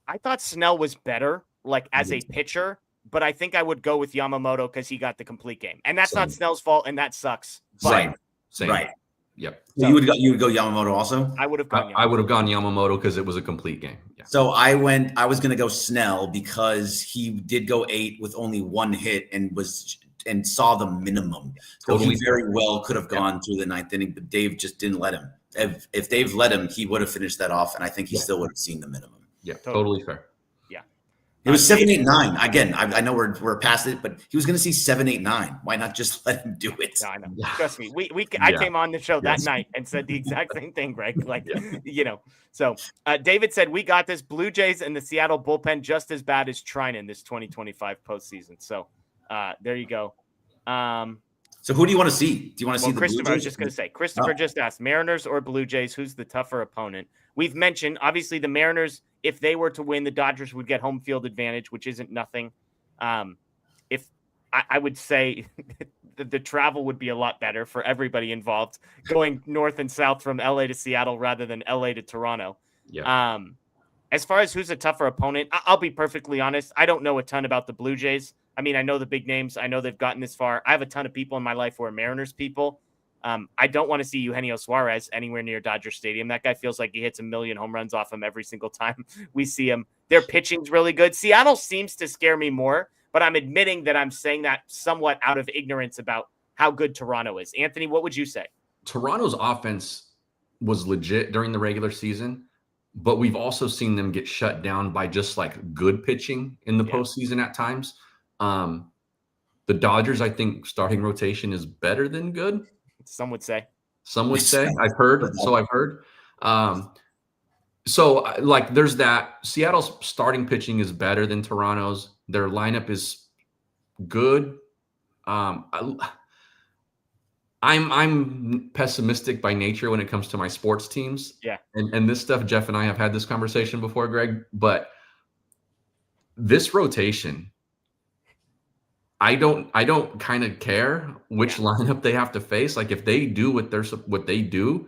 I thought Snell was better, like as a pitcher. But I think I would go with Yamamoto because he got the complete game. And that's not Snell's fault, and that sucks. Same. Right. Yep. So you would go Yamamoto also? I would have gone Yamamoto. I would have gone Yamamoto because it was a complete game. Yeah. So I was going to go Snell because he did go 8 with only 1 hit and saw the minimum. So he very well could have gone through the 9th inning, but Dave just didn't let him. If Dave let him, he would have finished that off, and I think he still would have seen the minimum. Yeah, totally fair. It was 7, 8, 9. Again, I know we're past it, but he was going to see 7, 8, 9. Why not just let him do it? No, I know. Trust me. I came on the show that night and said the exact same thing, Greg. So David said, we got this. Blue Jays and the Seattle bullpen just as bad as Trinan this 2025 postseason. So there you go. So who do you want to see? Do you want to see the Blue Jays? I was just going to say, Christopher just asked, Mariners or Blue Jays, who's the tougher opponent? We've mentioned, obviously, the Mariners, if they were to win, the Dodgers would get home field advantage, which isn't nothing. If I would say the travel would be a lot better for everybody involved, going north and south from LA to Seattle rather than LA to Toronto. Yeah. As far as who's a tougher opponent, I'll be perfectly honest. I don't know a ton about the Blue Jays. I mean, I know the big names. I know they've gotten this far. I have a ton of people in my life who are Mariners people. I don't want to see Eugenio Suarez anywhere near Dodger Stadium. That guy feels like he hits 1 million home runs off him every single time we see him. Their pitching's really good. Seattle seems to scare me more, but I'm admitting that I'm saying that somewhat out of ignorance about how good Toronto is. Anthony, what would you say? Toronto's offense was legit during the regular season, but we've also seen them get shut down by just like good pitching in the postseason at times. The Dodgers, I think, starting rotation is better than good. Some would say. I've heard. So like there's that. Seattle's starting pitching is better than Toronto's. Their lineup is good. I'm pessimistic by nature when it comes to my sports teams. Yeah. And this stuff, Jeff and I have had this conversation before, Greg, but this rotation, I don't kind of care which lineup they have to face. Like if they do what they do,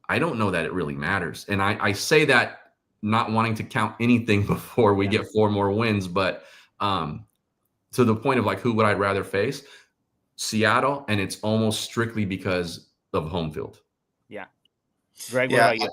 I don't know that it really matters. And I say that not wanting to count anything before we get 4 more wins, but to the point of like, who would I rather face? Seattle, and it's almost strictly because of home field. Yeah. Greg, what about you?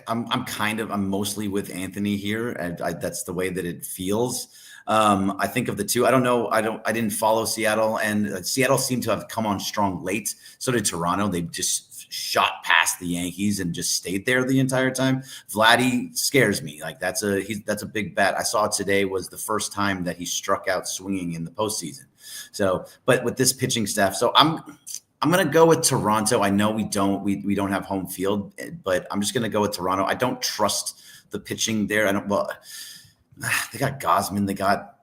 I'm mostly with Anthony here, and that's the way that it feels. I think of the two. I don't know. I didn't follow Seattle, and Seattle seemed to have come on strong late. So did Toronto. They just shot past the Yankees and just stayed there the entire time. Vladdy scares me. Like that's a big bat. I saw today was the first time that he struck out swinging in the postseason. So, but with this pitching staff, so I'm going to go with Toronto. I know we don't have home field, but I'm just going to go with Toronto. I don't trust the pitching there. They got Gausman. They got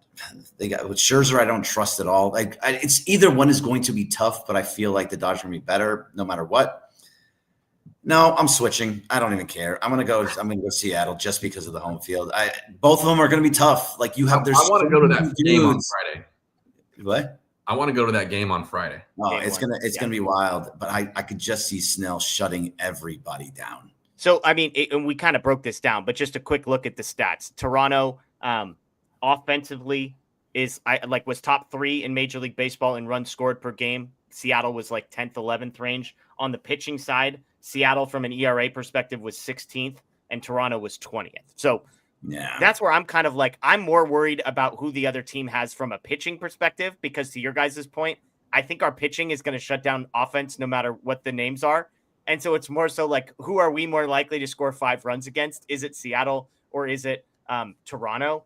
with Scherzer. I don't trust at all. It's either one is going to be tough, but I feel like the Dodgers are going to be better no matter what. No, I'm switching. I don't even care. I'm gonna go Seattle just because of the home field. Both of them are going to be tough. Like you have. I want to go to that game on Friday. What? I want to go to that game on Friday. Oh, it's gonna be wild. But I could just see Snell shutting everybody down. So I mean, and we kind of broke this down, but just a quick look at the stats. Toronto, offensively was top 3 in Major League Baseball in runs scored per game. Seattle was like 10th, 11th range. On the pitching side, Seattle from an ERA perspective was 16th and Toronto was 20th. So that's where I'm kind of like, I'm more worried about who the other team has from a pitching perspective, because to your guys' point, I think our pitching is going to shut down offense no matter what the names are. And so it's more so like, who are we more likely to score 5 runs against? Is it Seattle or is it Toronto?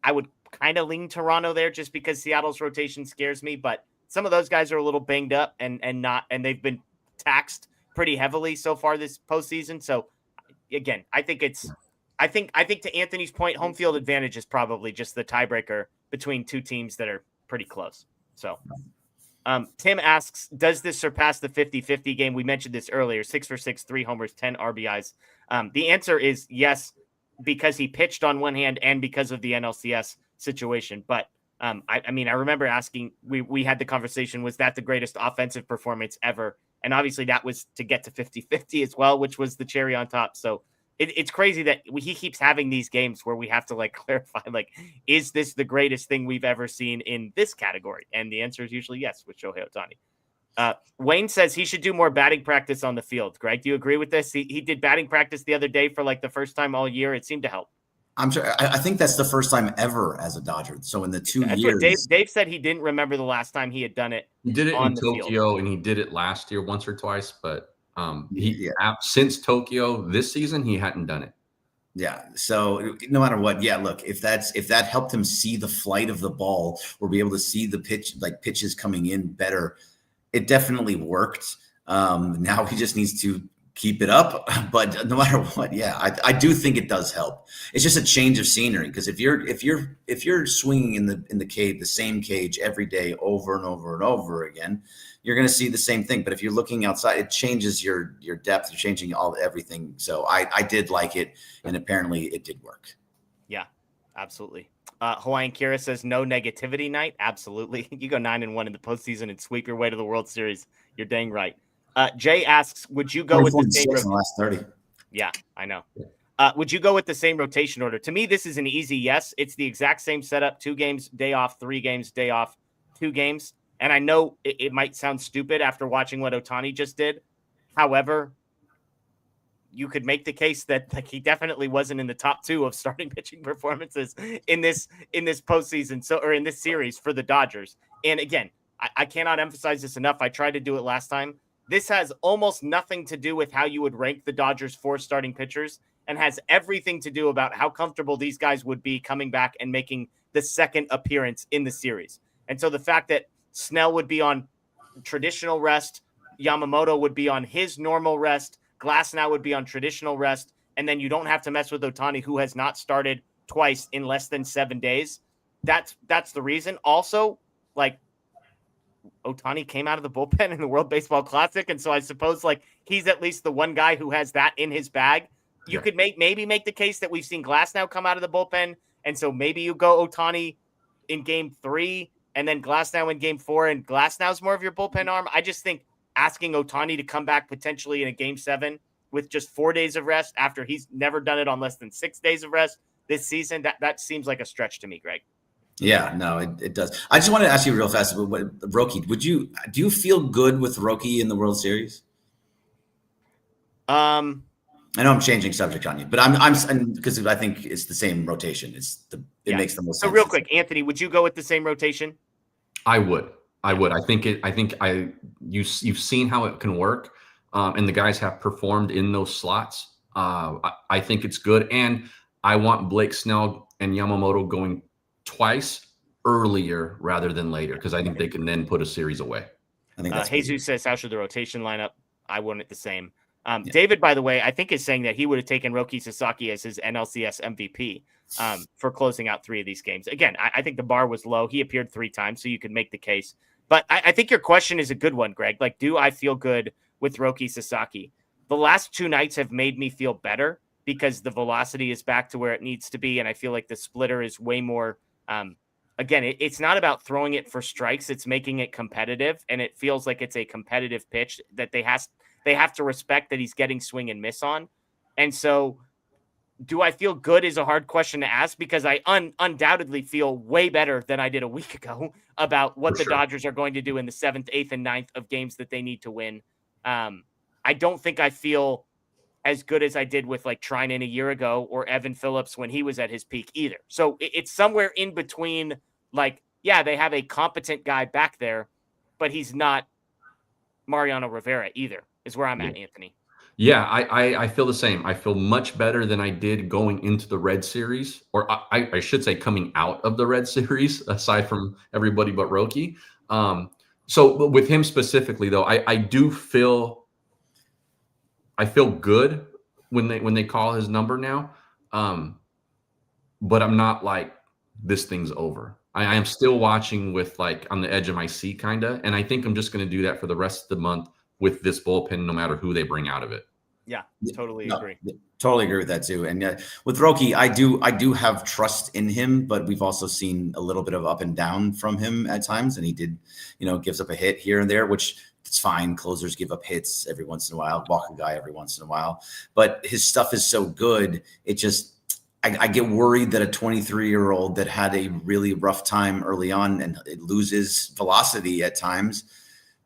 I would kind of lean Toronto there just because Seattle's rotation scares me, but some of those guys are a little banged up and they've been taxed pretty heavily so far this postseason. So again, I think to Anthony's point, home field advantage is probably just the tiebreaker between two teams that are pretty close. So Tim asks, does this surpass the 50-50 game? We mentioned this earlier, 6 for 6, 3 homers, 10 RBIs. The answer is yes, because he pitched on one hand and because of the NLCS situation. But I mean, I remember asking, we had the conversation, was that the greatest offensive performance ever? And obviously that was to get to 50-50 as well, which was the cherry on top. So it's crazy that he keeps having these games where we have to like clarify, like, is this the greatest thing we've ever seen in this category? And the answer is usually yes with Shohei Ohtani. Wayne says he should do more batting practice on the field. Greg, do you agree with this? He did batting practice the other day for like the first time all year. It seemed to help. I'm sure. I think that's the first time ever as a Dodger. So in the 2 years, Dave said he didn't remember the last time he had done it. He did it in Tokyo, and he did it last year once or twice. But since Tokyo this season, he hadn't done it. Yeah. So no matter what, look, if that helped him see the flight of the ball or be able to see the pitches coming in better, it definitely worked. Now he just needs to keep it up, but no matter what, I do think it does help. It's just a change of scenery, because if you're swinging in the same cage every day over and over and over again, you're going to see the same thing. But if you're looking outside, it changes your depth, you're changing everything. So I did like it, and apparently it did work. Yeah, absolutely. Hawaiian Kira says no negativity night. Absolutely. You go 9-1 in the postseason and sweep your way to the World Series. You're dang right. Jay asks, would you go with the same in the last 30? Yeah, I know. Would you go with the same rotation order? To me, this is an easy yes. It's the exact same setup: 2 games, day off, 3 games, day off, 2 games. And I know it might sound stupid after watching what Ohtani just did. However, you could make the case that like he definitely wasn't in the top 2 of starting pitching performances in this postseason, or in this series for the Dodgers. And again, I cannot emphasize this enough. I tried to do it last time. This has almost nothing to do with how you would rank the Dodgers' 4 starting pitchers, and has everything to do about how comfortable these guys would be coming back and making the second appearance in the series. And so the fact that Snell would be on traditional rest, Yamamoto would be on his normal rest, Glasnow would be on traditional rest, and then you don't have to mess with Ohtani, who has not started twice in less than 7 days. That's the reason. Also, like, Ohtani came out of the bullpen in the World Baseball Classic, and so I suppose like he's at least the one guy who has that in his bag. You could maybe make the case that we've seen Glasnow come out of the bullpen, and so maybe you go Ohtani in game 3 and then Glasnow in game 4, and Glasnow's more of your bullpen arm. I just think asking Ohtani to come back potentially in a game 7 with just 4 days of rest after he's never done it on less than 6 days of rest this season, that seems like a stretch to me, Greg. Yeah, no, it does. I just wanted to ask you real fast, Roki, do you feel good with Roki in the World Series? I know I'm changing subject on you, but I'm because I think it's the same rotation. It makes the most sense. So real quick, Anthony, would you go with the same rotation? I would. You've seen how it can work, and the guys have performed in those slots. I think it's good, and I want Blake Snell and Yamamoto going twice earlier rather than later, because I think they can then put a series away. I think that's Jesus says, how should the rotation line up? I want it the same. David, by the way, I think is saying that he would have taken Roki Sasaki as his NLCS MVP for closing out 3 of these games. Again, I think the bar was low. He appeared 3 times, so you could make the case. But I think your question is a good one, Greg. Like, do I feel good with Roki Sasaki? The last 2 nights have made me feel better because the velocity is back to where it needs to be, and I feel like the splitter is way more again, it's not about throwing it for strikes. It's making it competitive, and it feels like it's a competitive pitch that they have to respect that he's getting swing and miss on. And so do I feel good is a hard question to ask, because I undoubtedly feel way better than I did a week ago about what Dodgers are going to do in the 7th, 8th, and 9th of games that they need to win. I don't think I feel as good as I did with like Treinen a year ago or Evan Phillips when he was at his peak either. So it's somewhere in between. Like, yeah, they have a competent guy back there, but he's not Mariano Rivera either, is where I'm at, Anthony. Yeah, I feel the same. I feel much better than I did going into the Red Series, or I should say coming out of the Red Series, aside from everybody but Roki. So with him specifically, though, I feel good when they call his number now, but I'm not like, this thing's over. I am still watching with like on the edge of my seat, kind of, and I think I'm just going to do that for the rest of the month with this bullpen, no matter who they bring out of it. Yeah, totally agree. Totally agree with that too. And with Roki, I do have trust in him, but we've also seen a little bit of up and down from him at times, and he did, gives up a hit here and there, which it's fine. Closers give up hits every once in a while, walk a guy every once in a while, but his stuff is so good. It just, I get worried that a 23-year-old that had a really rough time early on and it loses velocity at times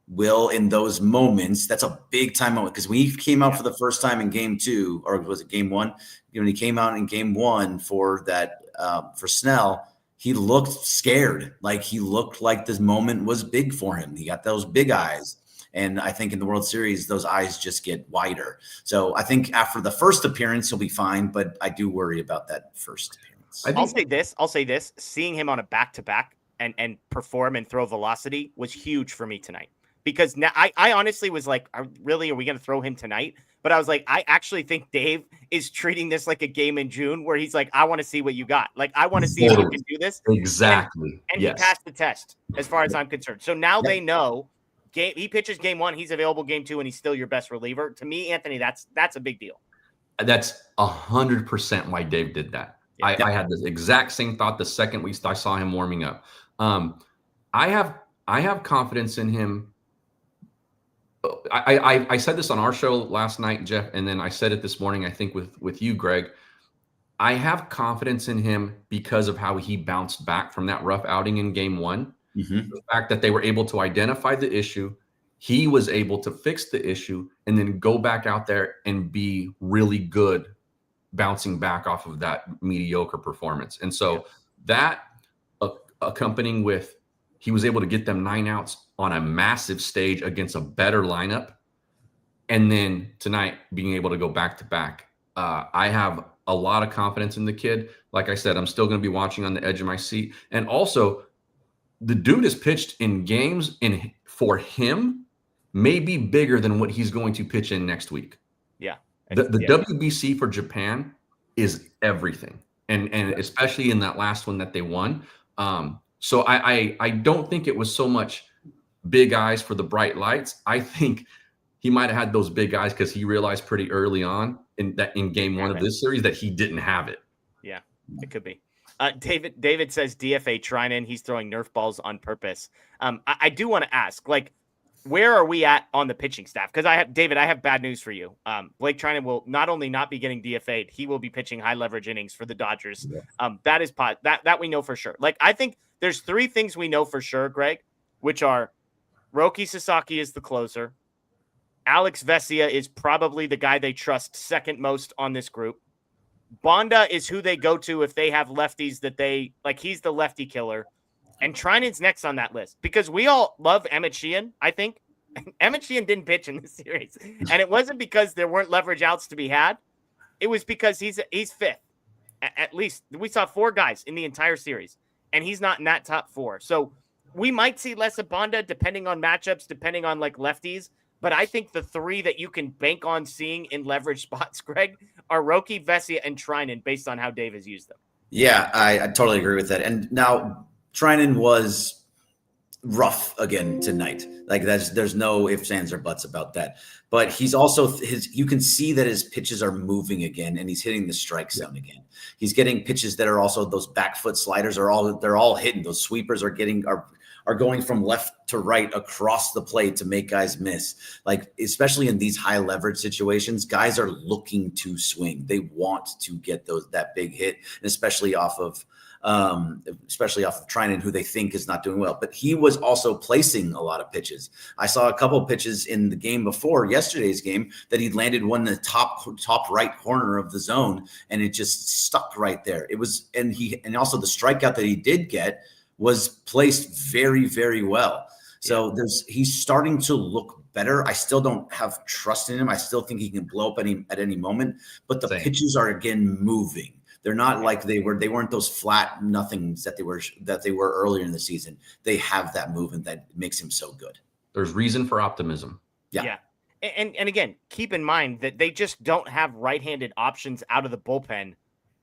will, in those moments, that's a big time moment. Because when he came out for the first time in game 2, or was it game 1? When he came out in game 1 for that, for Snell, he looked scared. Like, he looked like this moment was big for him. He got those big eyes. And I think in the World Series, those eyes just get wider. So I think after the first appearance, he'll be fine. But I do worry about that first appearance. I'll say this. Seeing him on a back-to-back and perform and throw velocity was huge for me tonight. Because now I honestly was like, are we going to throw him tonight? But I was like, I actually think Dave is treating this like a game in June where he's like, I want to see what you got. Like, I want to see if you can do this. Exactly. And yes. He passed the test as far as I'm concerned. So now they know he pitches game 1, he's available game 2, and he's still your best reliever. To me, Anthony, that's a big deal. That's 100% why Dave did that. Yeah. I had the exact same thought the second I saw him warming up. I have confidence in him. I said this on our show last night, Jeff, and then I said it this morning, I think with you, Greg. I have confidence in him because of how he bounced back from that rough outing in game 1. Mm-hmm. The fact that they were able to identify the issue, he was able to fix the issue, and then go back out there and be really good, bouncing back off of that mediocre performance. And so that accompanying with, he was able to get them 9 outs on a massive stage against a better lineup. And then tonight being able to go back to back. I have a lot of confidence in the kid. Like I said, I'm still going to be watching on the edge of my seat. And also, the dude has pitched in games for him may be bigger than what he's going to pitch in next week. Yeah. The WBC for Japan is everything. And especially in that last one that they won. So I don't think it was so much big eyes for the bright lights. I think he might have had those big eyes because he realized pretty early on in game one of this series that he didn't have it. Yeah, it could be. David says DFA Trinan, he's throwing Nerf balls on purpose. I do want to ask, like, where are we at on the pitching staff? Because I have bad news for you. Blake Trinan will not only not be getting DFA'd, he will be pitching high leverage innings for the Dodgers. That is that we know for sure. Like, I think there's 3 things we know for sure, Greg, which are Roki Sasaki is the closer. Alex Vesia is probably the guy they trust second most on this group. Bonda is who they go to if they have lefties that they like. He's the lefty killer. And Trinan's next on that list because we all love Emmett Sheehan, I think. Emmett Sheehan didn't pitch in this series. And it wasn't because there weren't leverage outs to be had. It was because he's fifth. At least we saw 4 guys in the entire series. And he's not in that top 4. So we might see less of Bonda depending on matchups, depending on like lefties. But I think the 3 that you can bank on seeing in leverage spots, Greg, are Roki, Vesia, and Trinan based on how Dave has used them. Yeah, I totally agree with that. And now Trinan was rough again tonight. Like there's no ifs, ands, or buts about that. But he's also you can see that his pitches are moving again and he's hitting the strike zone again. He's getting pitches that are also those back foot sliders they're all hitting. Those sweepers are going from left to right across the plate to make guys miss. Like, especially in these high leverage situations, guys are looking to swing. They want to get that big hit, and especially off of Trinan, who they think is not doing well. But he was also placing a lot of pitches. I saw a couple of pitches in the game before yesterday's game that he landed one in the top right corner of the zone, and it just stuck right there. It was, and also the strikeout that he did get was placed very, very well. So he's starting to look better. I still don't have trust in him. I still think he can blow up at any moment, but the pitches are again moving. They're not like they weren't those flat nothings that they were earlier in the season. They have that movement that makes him so good. There's reason for optimism. Yeah. And again, keep in mind that they just don't have right-handed options out of the bullpen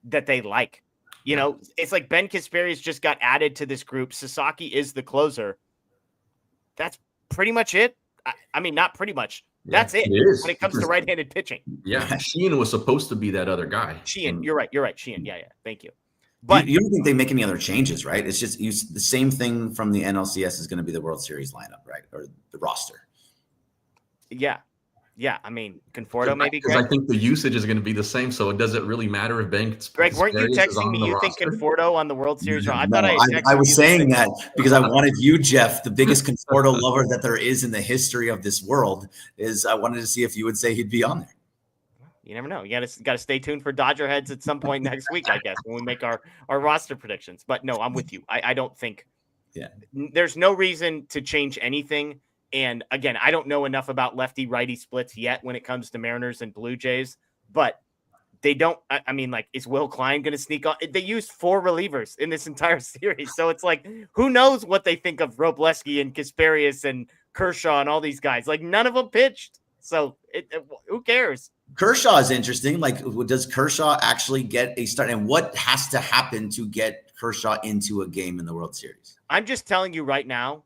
that they like. You know, it's like Ben Kasperius just got added to this group. Sasaki is the closer. That's pretty much it. I mean, not pretty much. That's it when it comes to right-handed pitching. Yeah, Sheehan was supposed to be that other guy. Sheehan, you're right. Sheehan, yeah. Thank you. But you don't think they make any other changes, right? It's just the same thing from the NLCS is going to be the World Series lineup, right? Or the roster. Yeah, I mean, Conforto maybe. Because I think the usage is going to be the same, so it doesn't really matter if Ben. Greg, weren't you texting me you think Conforto on the World Series? I was saying that because I wanted you, Jeff, the biggest Conforto lover that there is in the history of this world, I wanted to see if you would say he'd be on there. You never know. You got to stay tuned for DodgerHeads at some point next week, I guess, when we make our roster predictions. But no, I'm with you. I don't think there's no reason to change anything. And again, I don't know enough about lefty-righty splits yet when it comes to Mariners and Blue Jays, but they don't. I mean, like, is Will Klein going to sneak on? They used 4 relievers in this entire series, so it's like, who knows what they think of Robleski and Kasperius and Kershaw and all these guys? Like, none of them pitched, so who cares? Kershaw is interesting. Like, does Kershaw actually get a start? And what has to happen to get Kershaw into a game in the World Series? I'm just telling you right now.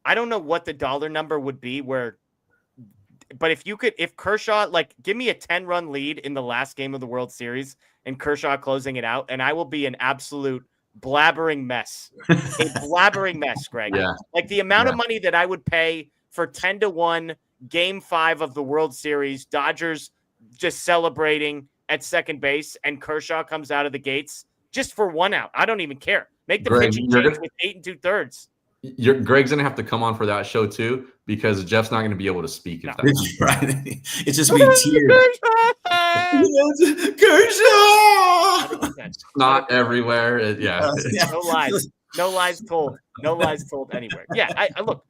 I don't know what the dollar number would be but if Kershaw, like, give me a 10-run lead in the last game of the World Series and Kershaw closing it out, and I will be an absolute blabbering mess. A blabbering mess, Greg. Yeah. Like, the amount of money that I would pay for 10-1 Game 5 of the World Series, Dodgers just celebrating at second base, and Kershaw comes out of the gates just for 1 out. I don't even care. Make the pitching change with 8 2/3. Greg's gonna have to come on for that show too, because Jeff's not gonna be able to speak. If that's right. It's just me tears. Kershaw. Not everywhere. No lies told. No lies told anywhere. Yeah. I look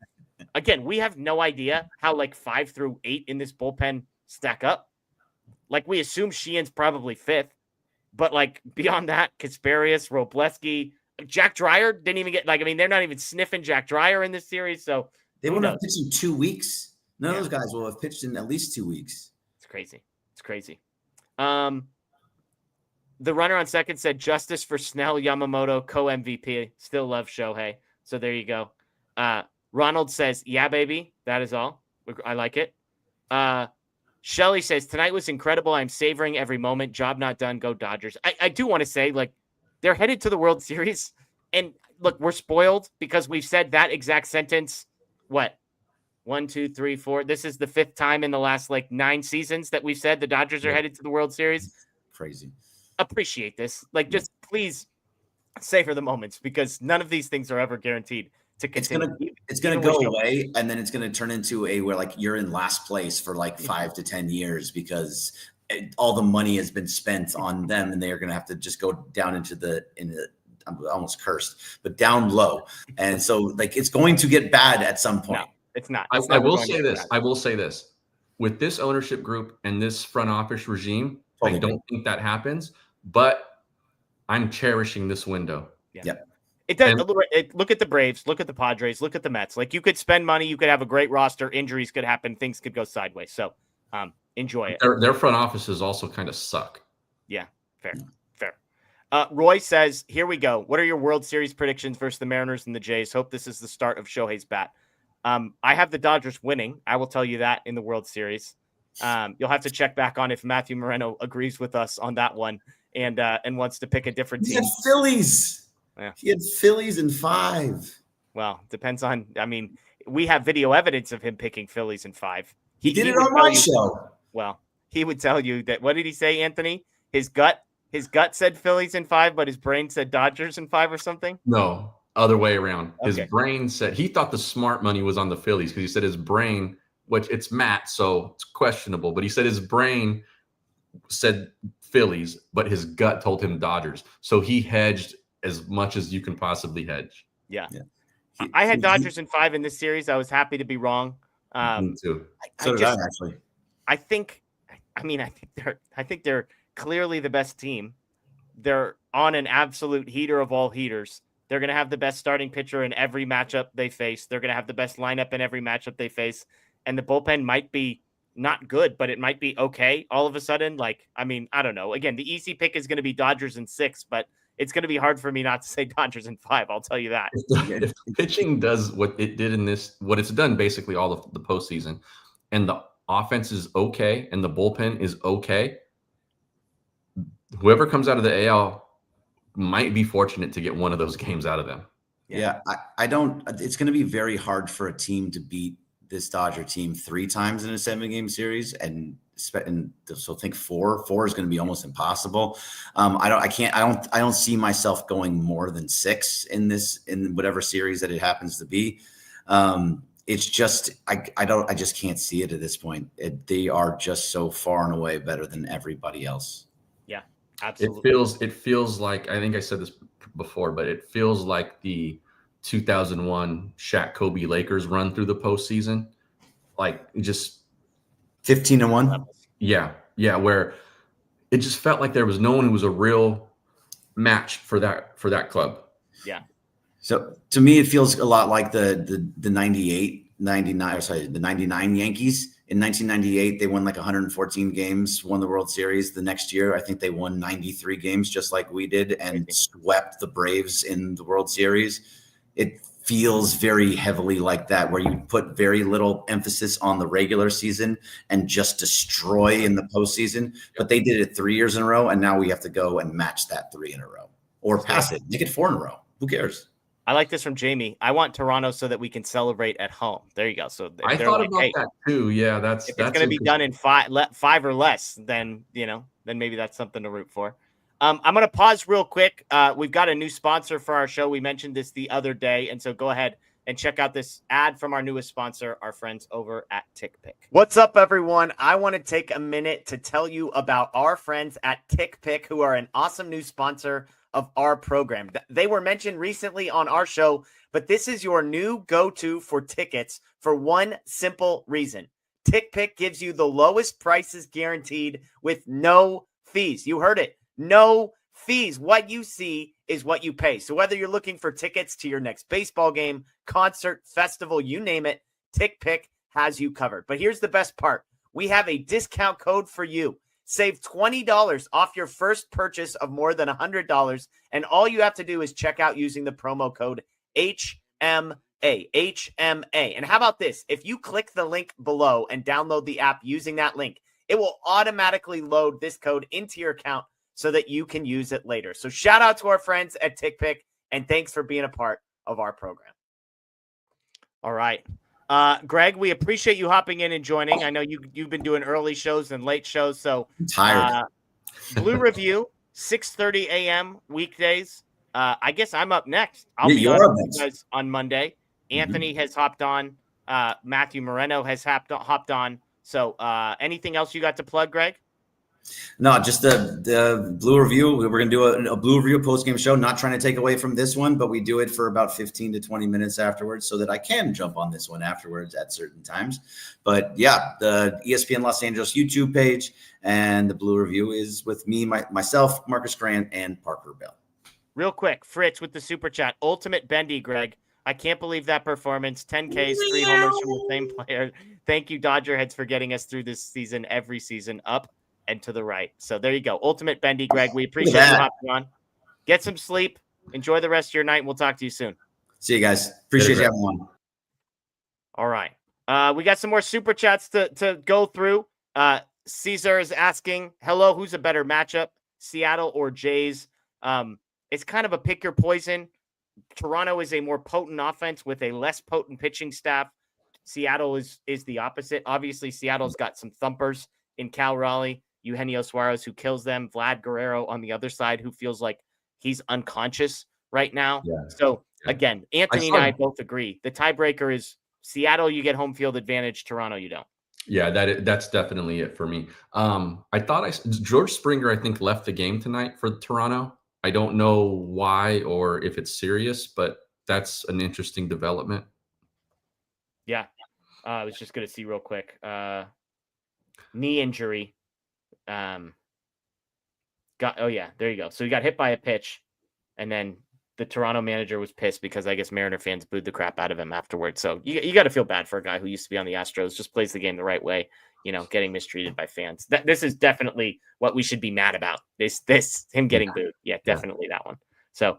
again. We have no idea how like 5 through 8 in this bullpen stack up. Like, we assume Sheehan's probably 5th, but like beyond that, Kasperius, Robleski. Jack Dreyer didn't even get, like, I mean, they're not even sniffing Jack Dreyer in this series. So they won't have pitched in 2 weeks. None of those guys will have pitched in at least 2 weeks. It's crazy. It's crazy. The runner on second said justice for Snell, Yamamoto, co-MVP. Still love Shohei. So there you go. Ronald says, yeah, baby. That is all. I like it. Shelly says, tonight was incredible. I'm savoring every moment. Job not done. Go Dodgers. I do want to say, like, they're headed to the World Series. And look, we're spoiled because we've said that exact sentence. What? 1, 2, 3, 4. This is the 5th time in the last, 9 seasons that we've said the Dodgers are headed to the World Series. Crazy. Appreciate this. Just please savor the moments because none of these things are ever guaranteed to continue. It's gonna go away, and then it's gonna turn into where you're in last place for 5 to 10 years because all the money has been spent on them, and they are gonna have to just go down into the I'm almost cursed, but down low, and so it's going to get bad at some point. No, it's not. I will say this. I will say this. With this ownership group and this front office regime, I don't think that happens, but I'm cherishing this window. Yeah. It does. Look at the Braves. Look at the Padres. Look at the Mets. You could spend money. You could have a great roster. Injuries could happen. Things could go sideways. So enjoy it. Their front offices also kind of suck. Yeah, fair. Roy says, here we go. What are your World Series predictions versus the Mariners and the Jays? Hope this is the start of Shohei's bat. I have the Dodgers winning. I will tell you that in the World Series. You'll have to check back on if Matthew Moreno agrees with us on that one and wants to pick a different team. He had Phillies. Yeah. He had Phillies in 5. Well, depends on. We have video evidence of him picking Phillies in 5. He did it on my show. Well, he would tell you that. What did he say, Anthony? His gut said Phillies in 5, but his brain said Dodgers in 5 or something. No, other way around. Okay. His brain said he thought the smart money was on the Phillies because he said his brain, which it's Matt, so it's questionable, but he said his brain said Phillies, but his gut told him Dodgers. So he hedged as much as you can possibly hedge. Yeah. I had Dodgers in 5 in this series. I was happy to be wrong. Me too. So did I actually. I think they're clearly the best team. They're on an absolute heater of all heaters. They're going to have the best starting pitcher in every matchup they face. They're going to have the best lineup in every matchup they face. And the bullpen might be not good, but it might be okay all of a sudden. I don't know. Again, the easy pick is going to be Dodgers in 6, but it's going to be hard for me not to say Dodgers in 5. I'll tell you that. If pitching does what it did what it's done basically all of the postseason, and the offense is okay, and the bullpen is okay, whoever comes out of the AL might be fortunate to get one of those games out of them. Yeah, I don't. It's going to be very hard for a team to beat this Dodger team 3 times in a 7-game series, and so think 4 is going to be almost impossible. I don't see myself going more than 6 in whatever series that it happens to be. It's just I just can't see it at this point. They are just so far and away better than everybody else. Yeah, absolutely. It feels like, I think I said this before, but it feels like the 2001 Shaq Kobe Lakers run through the postseason, just 15-1. Yeah, where it just felt like there was no one who was a real match for that club. Yeah. So to me, it feels a lot like the 99 Yankees. In 1998, they won 114 games, won the World Series. The next year, I think they won 93 games, just like we did, and swept the Braves in the World Series. It feels very heavily like that, where you put very little emphasis on the regular season and just destroy in the postseason. But they did it 3 years in a row, and now we have to go and match that 3 in a row or pass it, make it 4 in a row. Who cares? I like this from Jamie. I want Toronto so that we can celebrate at home. There you go. So I thought about that too. Yeah, if it's going to be done in 5 or less, then maybe that's something to root for. I'm going to pause real quick. We've got a new sponsor for our show. We mentioned this the other day, and so go ahead and check out this ad from our newest sponsor, our friends over at TickPick. What's up, everyone? I want to take a minute to tell you about our friends at TickPick, who are an awesome new sponsor of our program. They were mentioned recently on our show, but this is your new go-to for tickets for one simple reason. TickPick gives you the lowest prices guaranteed with no fees. You heard it. No fees. What you see is what you pay. So whether you're looking for tickets to your next baseball game, concert, festival, you name it, TickPick has you covered. But here's the best part. We have a discount code for you. Save $20 off your first purchase of more than $100. And all you have to do is check out using the promo code HMA. And how about this? If you click the link below and download the app using that link, it will automatically load this code into your account so that you can use it later. So shout out to our friends at TickPick, and thanks for being a part of our program. All right. Greg, we appreciate you hopping in and joining. I know you've been doing early shows and late shows. So I'm tired. Blue Review, 6:30 a.m. weekdays. I guess I'm up next. I'll Yeah, be you're on up with next. you guys on Monday. Anthony has hopped on. Matthew Moreno has hopped on. So anything else you got to plug, Greg? No, just the Blue Review. We're going to do a Blue Review post-game show, not trying to take away from this one, but we do it for about 15 to 20 minutes afterwards so that I can jump on this one afterwards at certain times. But yeah, the ESPN Los Angeles YouTube page and the Blue Review is with me, myself, Marcus Grant, and Parker Bell. Real quick, Fritz with the super chat. Ultimate Bendy, Greg. I can't believe that performance. 10 Ks, 3 homers from the same player. Thank you, DodgerHeads, for getting us through this season, every season, up and to the right. So there you go. Ultimate Bendy, Greg. We appreciate you hopping on. Get some sleep. Enjoy the rest of your night, and we'll talk to you soon. See you guys. Appreciate you having on. All right. We got some more super chats to go through. Caesar is asking, hello, who's a better matchup, Seattle or Jays? It's kind of a pick your poison. Toronto is a more potent offense with a less potent pitching staff. Seattle is the opposite. Obviously, Seattle's got some thumpers in Cal Raleigh, Eugenio Suarez, who kills them, Vlad Guerrero on the other side, who feels like he's unconscious right now. Yeah. So, again, Anthony and I both agree. The tiebreaker is Seattle, you get home field advantage. Toronto, you don't. Yeah, that's definitely it for me. I thought George Springer, I think, left the game tonight for Toronto. I don't know why or if it's serious, but that's an interesting development. Yeah. I was just going to see real quick. Knee injury. Oh yeah, there you go. So he got hit by a pitch, and then the Toronto manager was pissed because I guess Mariner fans booed the crap out of him afterwards. So you got to feel bad for a guy who used to be on the Astros, just plays the game the right way, getting mistreated by fans. This is definitely what we should be mad about. Him getting booed. Yeah, definitely that one. So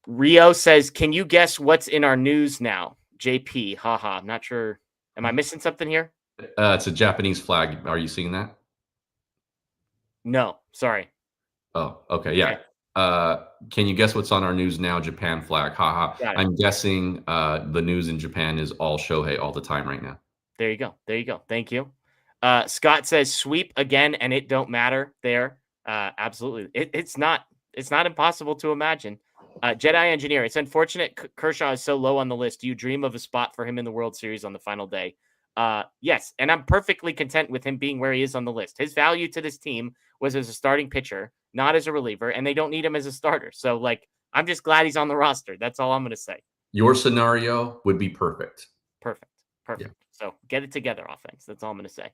Rio says, can you guess what's in our news now? JP, haha. I'm not sure. Am I missing something here? It's a Japanese flag. Are you seeing that? No, sorry. Oh, okay. Yeah. Okay. Can you guess what's on our news now? Japan flag. Haha. I'm guessing the news in Japan is all Shohei all the time right now. There you go. Thank you. Scott says sweep again, and it don't matter there. Absolutely. It's not impossible to imagine. Jedi Engineer, it's unfortunate Kershaw is so low on the list. Do you dream of a spot for him in the World Series on the final day? Yes, and I'm perfectly content with him being where he is on the list. His value to this team was as a starting pitcher, not as a reliever, and they don't need him as a starter. So, I'm just glad he's on the roster. That's all I'm going to say. Your scenario would be perfect. Perfect. Yeah. So, get it together, offense. That's all I'm going to say.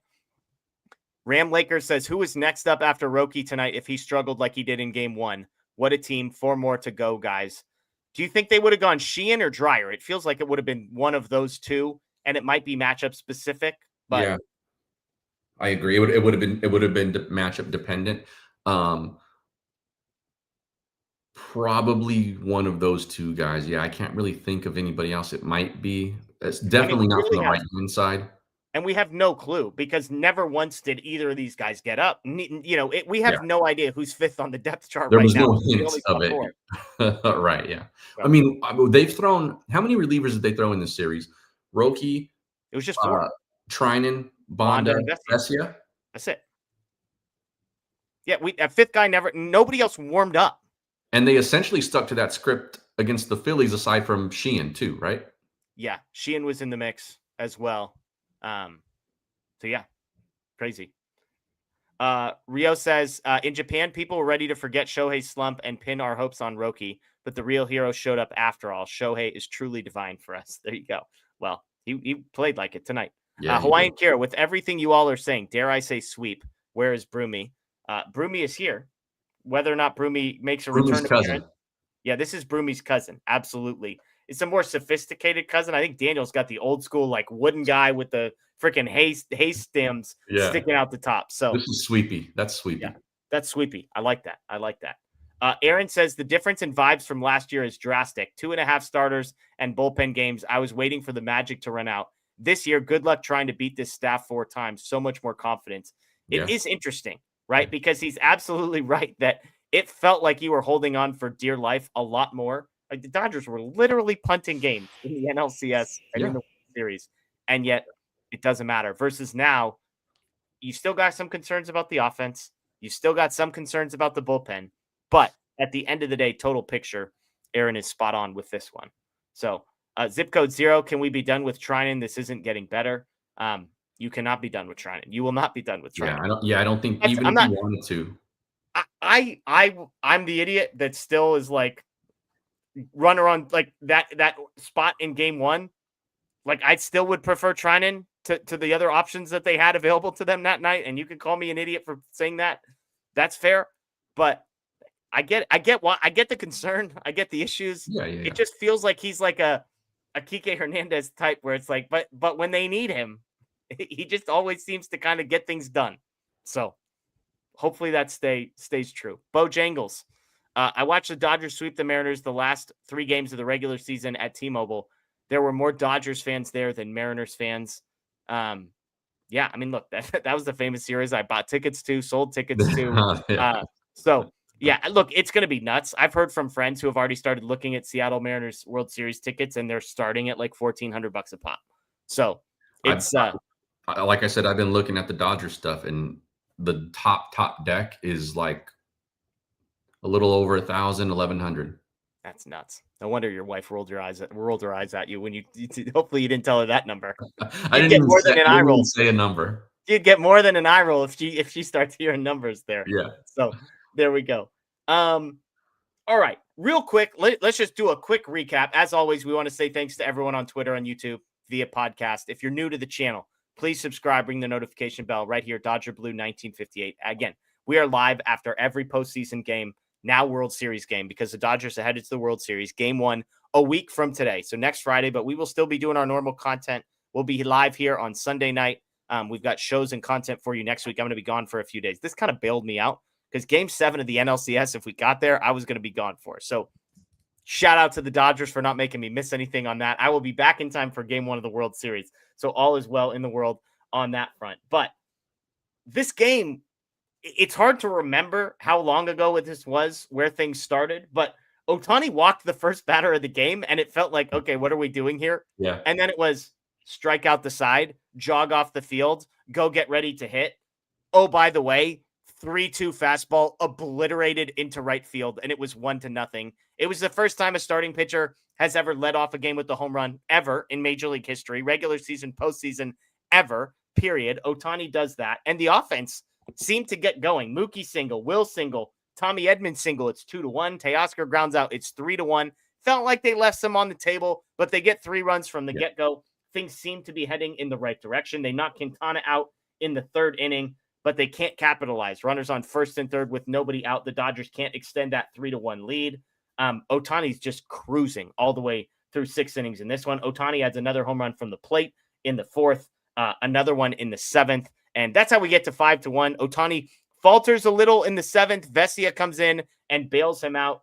Ram Lakers says, who is next up after Roki tonight if he struggled like he did in game 1? What a team. 4 more to go, guys. Do you think they would have gone Sheehan or Dreyer? It feels like it would have been one of those two. And it might be matchup specific, but yeah, I agree. It would have been matchup dependent. Probably one of those two guys. Yeah, I can't really think of anybody else. It might be. It's definitely not from the right hand side. And we have no clue because never once did either of these guys get up. We have no idea who's 5th on the depth chart there right was now. No hints of it. Right. Yeah. So, I mean, they've thrown. How many relievers did they throw in this series? Roki. It was just 4. Trinan, Bonda, Vesia. That's it. Yeah, a 5th guy nobody else warmed up. And they essentially stuck to that script against the Phillies, aside from Sheehan too, right? Yeah, Sheehan was in the mix as well. So yeah, crazy. Rio says, in Japan, people were ready to forget Shohei's slump and pin our hopes on Roki, but the real hero showed up after all. Shohei is truly divine for us. There you go. Well, he played like it tonight. Yeah, Hawaiian Kira, with everything you all are saying, dare I say sweep? Where is Broomy? Broomy is here. Whether or not Broomy makes a return appearance. Yeah, this is Broomy's cousin. Absolutely. It's a more sophisticated cousin. I think Daniel's got the old school, like wooden guy with the freaking hay stems sticking out the top. So this is sweepy. That's sweepy. Yeah, that's sweepy. I like that. Aaron says the difference in vibes from last year is drastic. 2.5 starters and bullpen games. I was waiting for the magic to run out. This year, good luck trying to beat this staff 4 times. So much more confidence. It is interesting, right? Because he's absolutely right that it felt like you were holding on for dear life a lot more. Like the Dodgers were literally punting games in the NLCS and in the World Series, and yet it doesn't matter. Versus now, you still got some concerns about the offense. You still got some concerns about the bullpen. But at the end of the day, total picture, Aaron is spot on with this one. So zip code 0, can we be done with Treinen? This isn't getting better. You cannot be done with Treinen. You will not be done with Treinen. I don't think even if you wanted to. I'm the idiot that still is like runner on like that spot in game 1. Like I still would prefer Treinen to the other options that they had available to them that night. And you can call me an idiot for saying that. That's fair. But I get the concern. I get the issues. It just feels like he's like a Kike Hernandez type where it's like, but when they need him, he just always seems to kind of get things done. So hopefully that stays true. Bojangles. I watched the Dodgers sweep the Mariners the last 3 games of the regular season at T-Mobile. There were more Dodgers fans there than Mariners fans. I mean, look, that was the famous series I bought tickets to, sold tickets to. Look, it's going to be nuts. I've heard from friends who have already started looking at Seattle Mariners World Series tickets, and they're starting at like $1,400 a pop. So it's like I said, I've been looking at the Dodgers stuff, and the top deck is like a little over 1,000, 1,100. That's nuts. No wonder your wife rolled her eyes at you when you hopefully you didn't tell her that number. I didn't get more than an eye roll. Say a number. You'd get more than an eye roll if she starts hearing numbers there. Yeah. So there we go. All right, real quick, let's just do a quick recap. As always, we want to say thanks to everyone on Twitter and YouTube via podcast. If you're new to the channel, please subscribe, ring the notification bell right here, Dodger Blue 1958. Again, we are live after every postseason game, now World Series game, because the Dodgers are headed to the World Series. Game 1 a week from today, so next Friday, but we will still be doing our normal content. We'll be live here on Sunday night. We've got shows and content for you next week. I'm going to be gone for a few days. This kind of bailed me out because Game 7 of the NLCS, if we got there, I was going to be gone for. So shout out to the Dodgers for not making me miss anything on that. I will be back in time for Game 1 of the World Series. So all is well in the world on that front. But this game, it's hard to remember how long ago this was, where things started. But Ohtani walked the first batter of the game, and it felt like, okay, what are we doing here? Yeah. And then it was strike out the side, jog off the field, go get ready to hit. Oh, by the way, 3-2 fastball obliterated into right field, and it was 1-0. It was the first time a starting pitcher has ever led off a game with the home run ever in Major League history, regular season, postseason, ever, period. Ohtani does that, and the offense seemed to get going. Mookie single, Will single, Tommy Edman single, it's 2-1. Teoscar grounds out, it's 3-1. Felt like they left some on the table, but they get 3 runs from the get-go. Things seem to be heading in the right direction. They knock Quintana out in the 3rd inning, but they can't capitalize. Runners on 1st and 3rd with nobody out. The Dodgers can't extend that 3-1 lead. Ohtani's just cruising all the way through 6 innings in this one. Ohtani adds another home run from the plate in the 4th, another one in the 7th, and that's how we get to 5-1. Ohtani falters a little in the 7th. Vesia comes in and bails him out.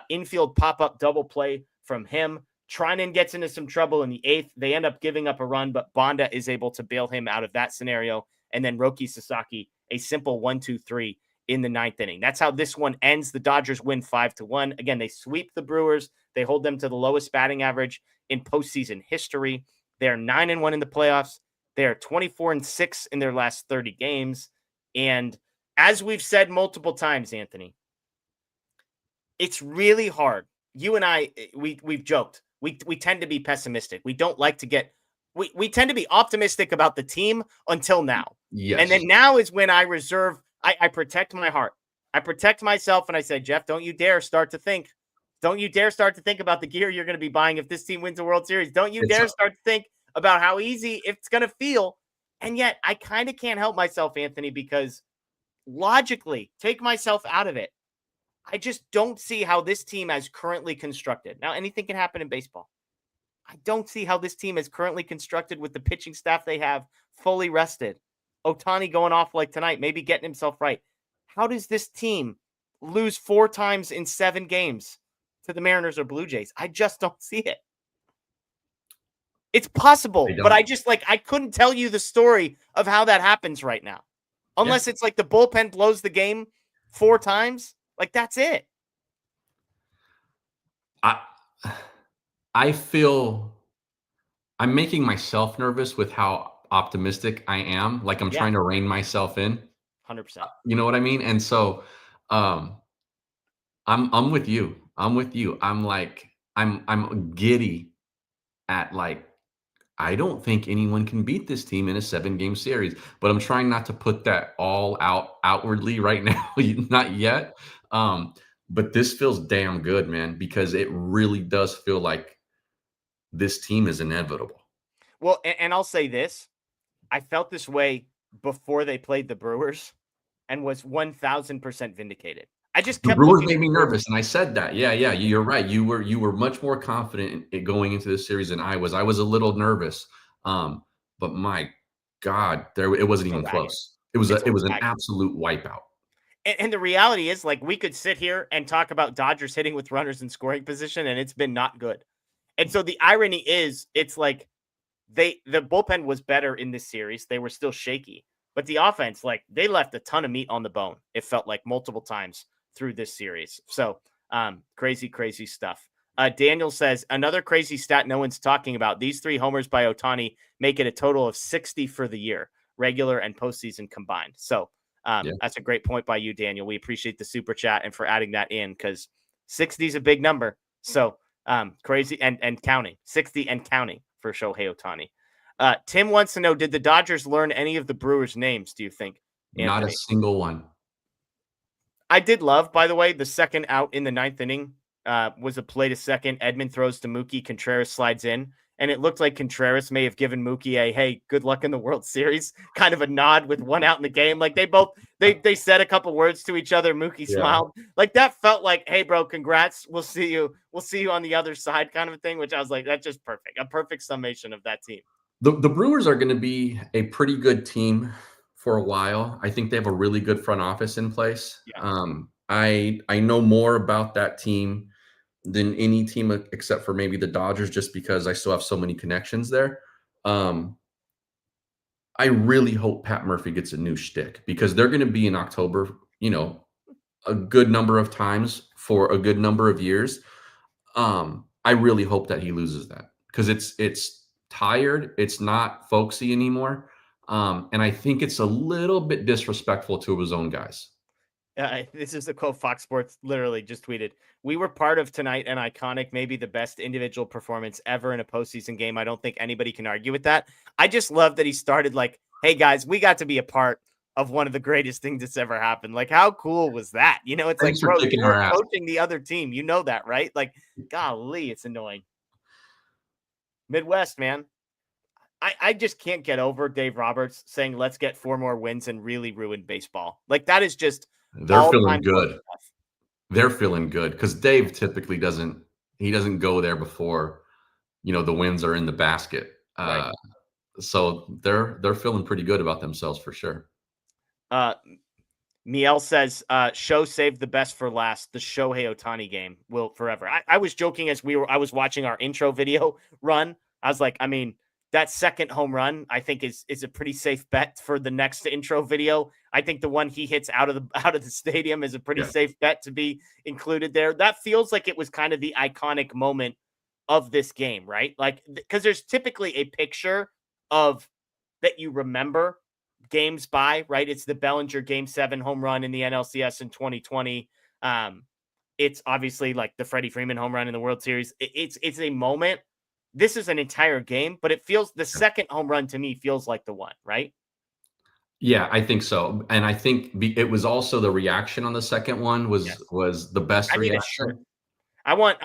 Infield pop-up double play from him. Treinen gets into some trouble in the 8th. They end up giving up a run, but Bonda is able to bail him out of that scenario. And then Roki Sasaki, a simple 1-2-3 in the 9th inning. That's how this one ends. The Dodgers win 5-1. Again, they sweep the Brewers. They hold them to the lowest batting average in postseason history. They're 9-1 in the playoffs. They're 24-6 in their last 30 games. And as we've said multiple times, Anthony, it's really hard. You and I, we've joked. We tend to be pessimistic. We don't like to get we tend to be optimistic about the team until now. Yes. And then now is when I protect my heart. I protect myself and I say, Jeff, don't you dare start to think. Don't you dare start to think about the gear you're going to be buying if this team wins a World Series. Don't you dare start to think about how easy it's going to feel. And yet I kind of can't help myself, Anthony, because logically, take myself out of it. I just don't see how this team as currently constructed. Now, anything can happen in baseball. I don't see how this team is currently constructed with the pitching staff they have fully rested. Ohtani going off like tonight, maybe getting himself right. How does this team lose 4 times in 7 games to the Mariners or Blue Jays? I just don't see it. It's possible, but I couldn't tell you the story of how that happens right now. Unless it's like the bullpen blows the game 4 times. Like, that's it. I feel I'm making myself nervous with how optimistic I am. Like, I'm trying to rein myself in. 100%. You know what I mean? And so I'm with you. I'm with you. I'm like, I'm giddy at, like, I don't think anyone can beat this team in a 7-game series, but I'm trying not to put that all outwardly right now. Not yet. But this feels damn good, man, because it really does feel like this team is inevitable. Well, and I'll say this. I felt this way before they played the Brewers and was 1,000% vindicated. I just kept the Brewers made me nervous, and I said that. Yeah, you're right. You were much more confident in going into this series than I was. I was a little nervous, but my God, it wasn't even close. It was an absolute wipeout. And the reality is, like, we could sit here and talk about Dodgers hitting with runners in scoring position, and it's been not good. And so the irony is, it's like the bullpen was better in this series. They were still shaky, but the offense, like, they left a ton of meat on the bone. It felt like multiple times through this series. So crazy stuff. Daniel says, another crazy stat no one's talking about. These 3 homers by Ohtani make it a total of 60 for the year, regular and postseason combined. So that's a great point by you, Daniel. We appreciate the super chat and for adding that in, because 60 is a big number. So crazy and counting. 60 and counting for Shohei Ohtani. Tim wants to know, did the Dodgers learn any of the Brewers' names, do you think, Anthony? Not a single one. I did love, by the way, the second out in the 9th inning was a play to second. Edman throws to Mookie. Contreras slides in. And it looked like Contreras may have given Mookie a, hey, good luck in the World Series, kind of a nod with 1 out in the game. Like, they said a couple words to each other. Mookie smiled. Like, that felt like, hey, bro, congrats. We'll see you on the other side kind of a thing, which I was like, that's just perfect. A perfect summation of that team. The Brewers are going to be a pretty good team for a while. I think they have a really good front office in place. Yeah. I know more about that team than any team except for maybe the Dodgers, just because I still have so many connections there. I really hope Pat Murphy gets a new shtick, because they're going to be in October, a good number of times for a good number of years. I really hope that he loses that, because it's tired. It's not folksy anymore. And I think it's a little bit disrespectful to his own guys. This is a quote Fox Sports literally just tweeted. We were part of tonight, an iconic, maybe the best individual performance ever in a postseason game. I don't think anybody can argue with that. I just love that he started like, hey guys, we got to be a part of one of the greatest things that's ever happened. Like, how cool was that? It's Thanks like, bro, you're coaching the other team. You know that, right? Like, golly, it's annoying. Midwest, man. I just can't get over Dave Roberts saying, let's get 4 more wins and really ruin baseball. Like, that is just, they're feeling good. They're feeling good, because Dave typically doesn't go there before, the wins are in the basket. Right. So they're feeling pretty good about themselves for sure. Miel says, show saved the best for last. The Shohei Ohtani game will forever. I was joking as I was watching our intro video run. I was like, I mean, that second home run, I think is a pretty safe bet for the next intro video. I think the one he hits out of the stadium is a pretty safe bet to be included there. That feels like it was kind of the iconic moment of this game, right? Like, because there's typically a picture of that you remember games by, right? It's the Bellinger Game 7 home run in the NLCS in 2020. It's obviously like the Freddie Freeman home run in the World Series. It's a moment. This is an entire game, but it feels the second home run to me feels like the one, right? Yeah, I think so. And I think it was also the reaction on the second one was the best reaction. I want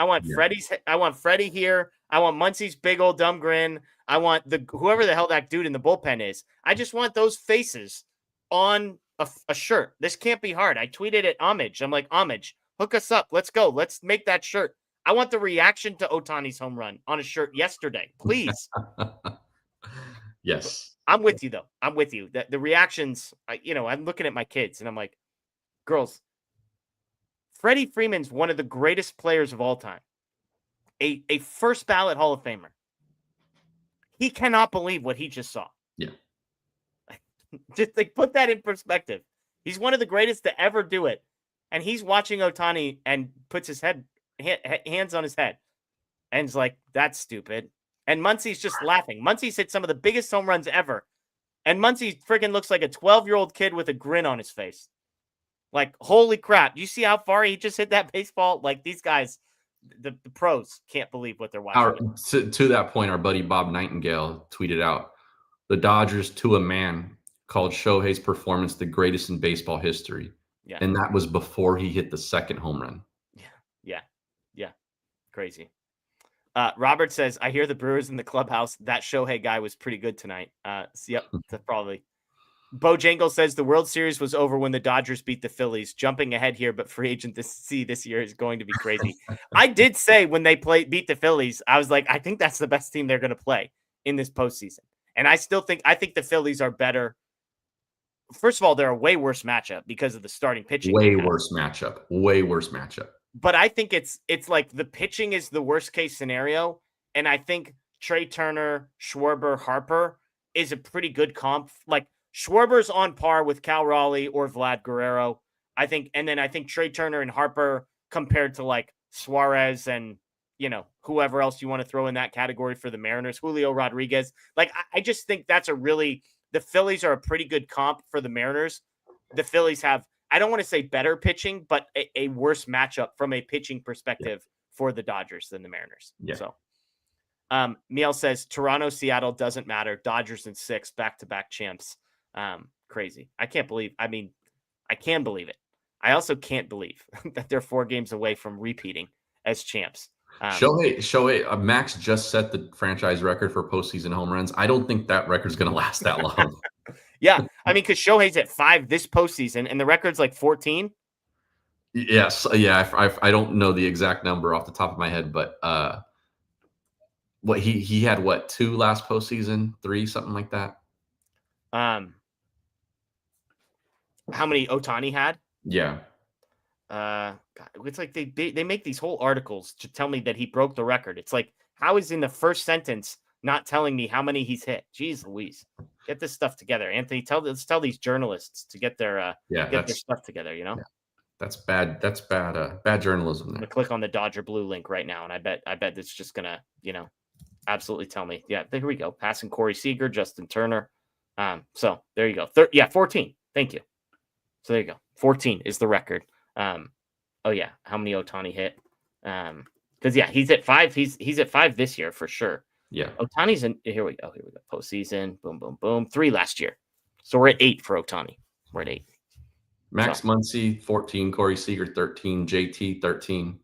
Freddie here. I want Muncie's big old dumb grin. I want whoever the hell that dude in the bullpen is. I just want those faces on a shirt. This can't be hard. I tweeted at Homage. I'm like, Homage, hook us up. Let's go. Let's make that shirt. I want the reaction to Ohtani's home run on a shirt yesterday, please. Yes. I'm with you, though. I'm with you. The reactions, I'm looking at my kids, and I'm like, girls, Freddie Freeman's one of the greatest players of all time, a first ballot Hall of Famer. He cannot believe what he just saw. Yeah. Just like put that in perspective. He's one of the greatest to ever do it. And he's watching Ohtani and puts his hands on his head. And is like, that's stupid. And Muncy's just laughing. Muncy's hit some of the biggest home runs ever. And Muncy friggin' looks like a 12-year-old kid with a grin on his face. Like, holy crap. You see how far he just hit that baseball? Like, these guys, the pros can't believe what they're watching. To that point, our buddy Bob Nightingale tweeted out, the Dodgers, to a man, called Shohei's performance the greatest in baseball history. Yeah. And that was before he hit the second home run. Yeah. Crazy. Robert says, I hear the Brewers in the clubhouse. That Shohei guy was pretty good tonight. Yep, that's probably. Bojangle says the World Series was over when the Dodgers beat the Phillies. Jumping ahead here, but free agent this year is going to be crazy. I did say when they beat the Phillies, I was like, I think that's the best team they're going to play in this postseason. And I think the Phillies are better. First of all, they're a way worse matchup because of the starting pitching. Way worse matchup. But I think it's like the pitching is the worst case scenario. And I think Trey Turner, Schwarber, Harper is a pretty good comp. Like Schwarber's on par with Cal Raleigh or Vlad Guerrero, I think. And then I think Trey Turner and Harper compared to like Suarez and, whoever else you want to throw in that category for the Mariners, Julio Rodriguez. Like, I just think that's the Phillies are a pretty good comp for the Mariners. The Phillies have, I don't want to say better pitching, but a worse matchup from a pitching perspective for the Dodgers than the Mariners. Yeah. So, Miel says Toronto, Seattle doesn't matter. Dodgers in 6 back-to-back champs. Crazy. I can't believe. I mean, I can believe it. I also can't believe that they're 4 games away from repeating as champs. Shohei, Max just set the franchise record for postseason home runs. I don't think that record's going to last that long. Yeah, I mean, because Shohei's at 5 this postseason, and the record's like 14. Yes, yeah. I don't know the exact number off the top of my head, but what he had 2 last postseason, 3, something like that. How many Ohtani had? Yeah. God, it's like they make these whole articles to tell me that he broke the record. It's like, how is in the first sentence not telling me how many he's hit? Jeez Louise. Get this stuff together, Anthony. Let's tell these journalists to get their their stuff together, Yeah. That's bad. That's bad journalism. I'm gonna click on the Dodger Blue link right now, and I bet it's just gonna, absolutely tell me. Yeah, here we go. Passing Corey Seager, Justin Turner. So there you go. 14. Thank you. So there you go. 14 is the record. Oh yeah, how many Ohtani hit? Because he's at 5. He's at 5 this year for sure. Yeah. Ohtani's in. Here we go. Postseason. Boom, boom, boom. 3 last year. So we're at 8 for Ohtani. We're at 8. Max Muncy 14, Corey Seager 13, JT 13,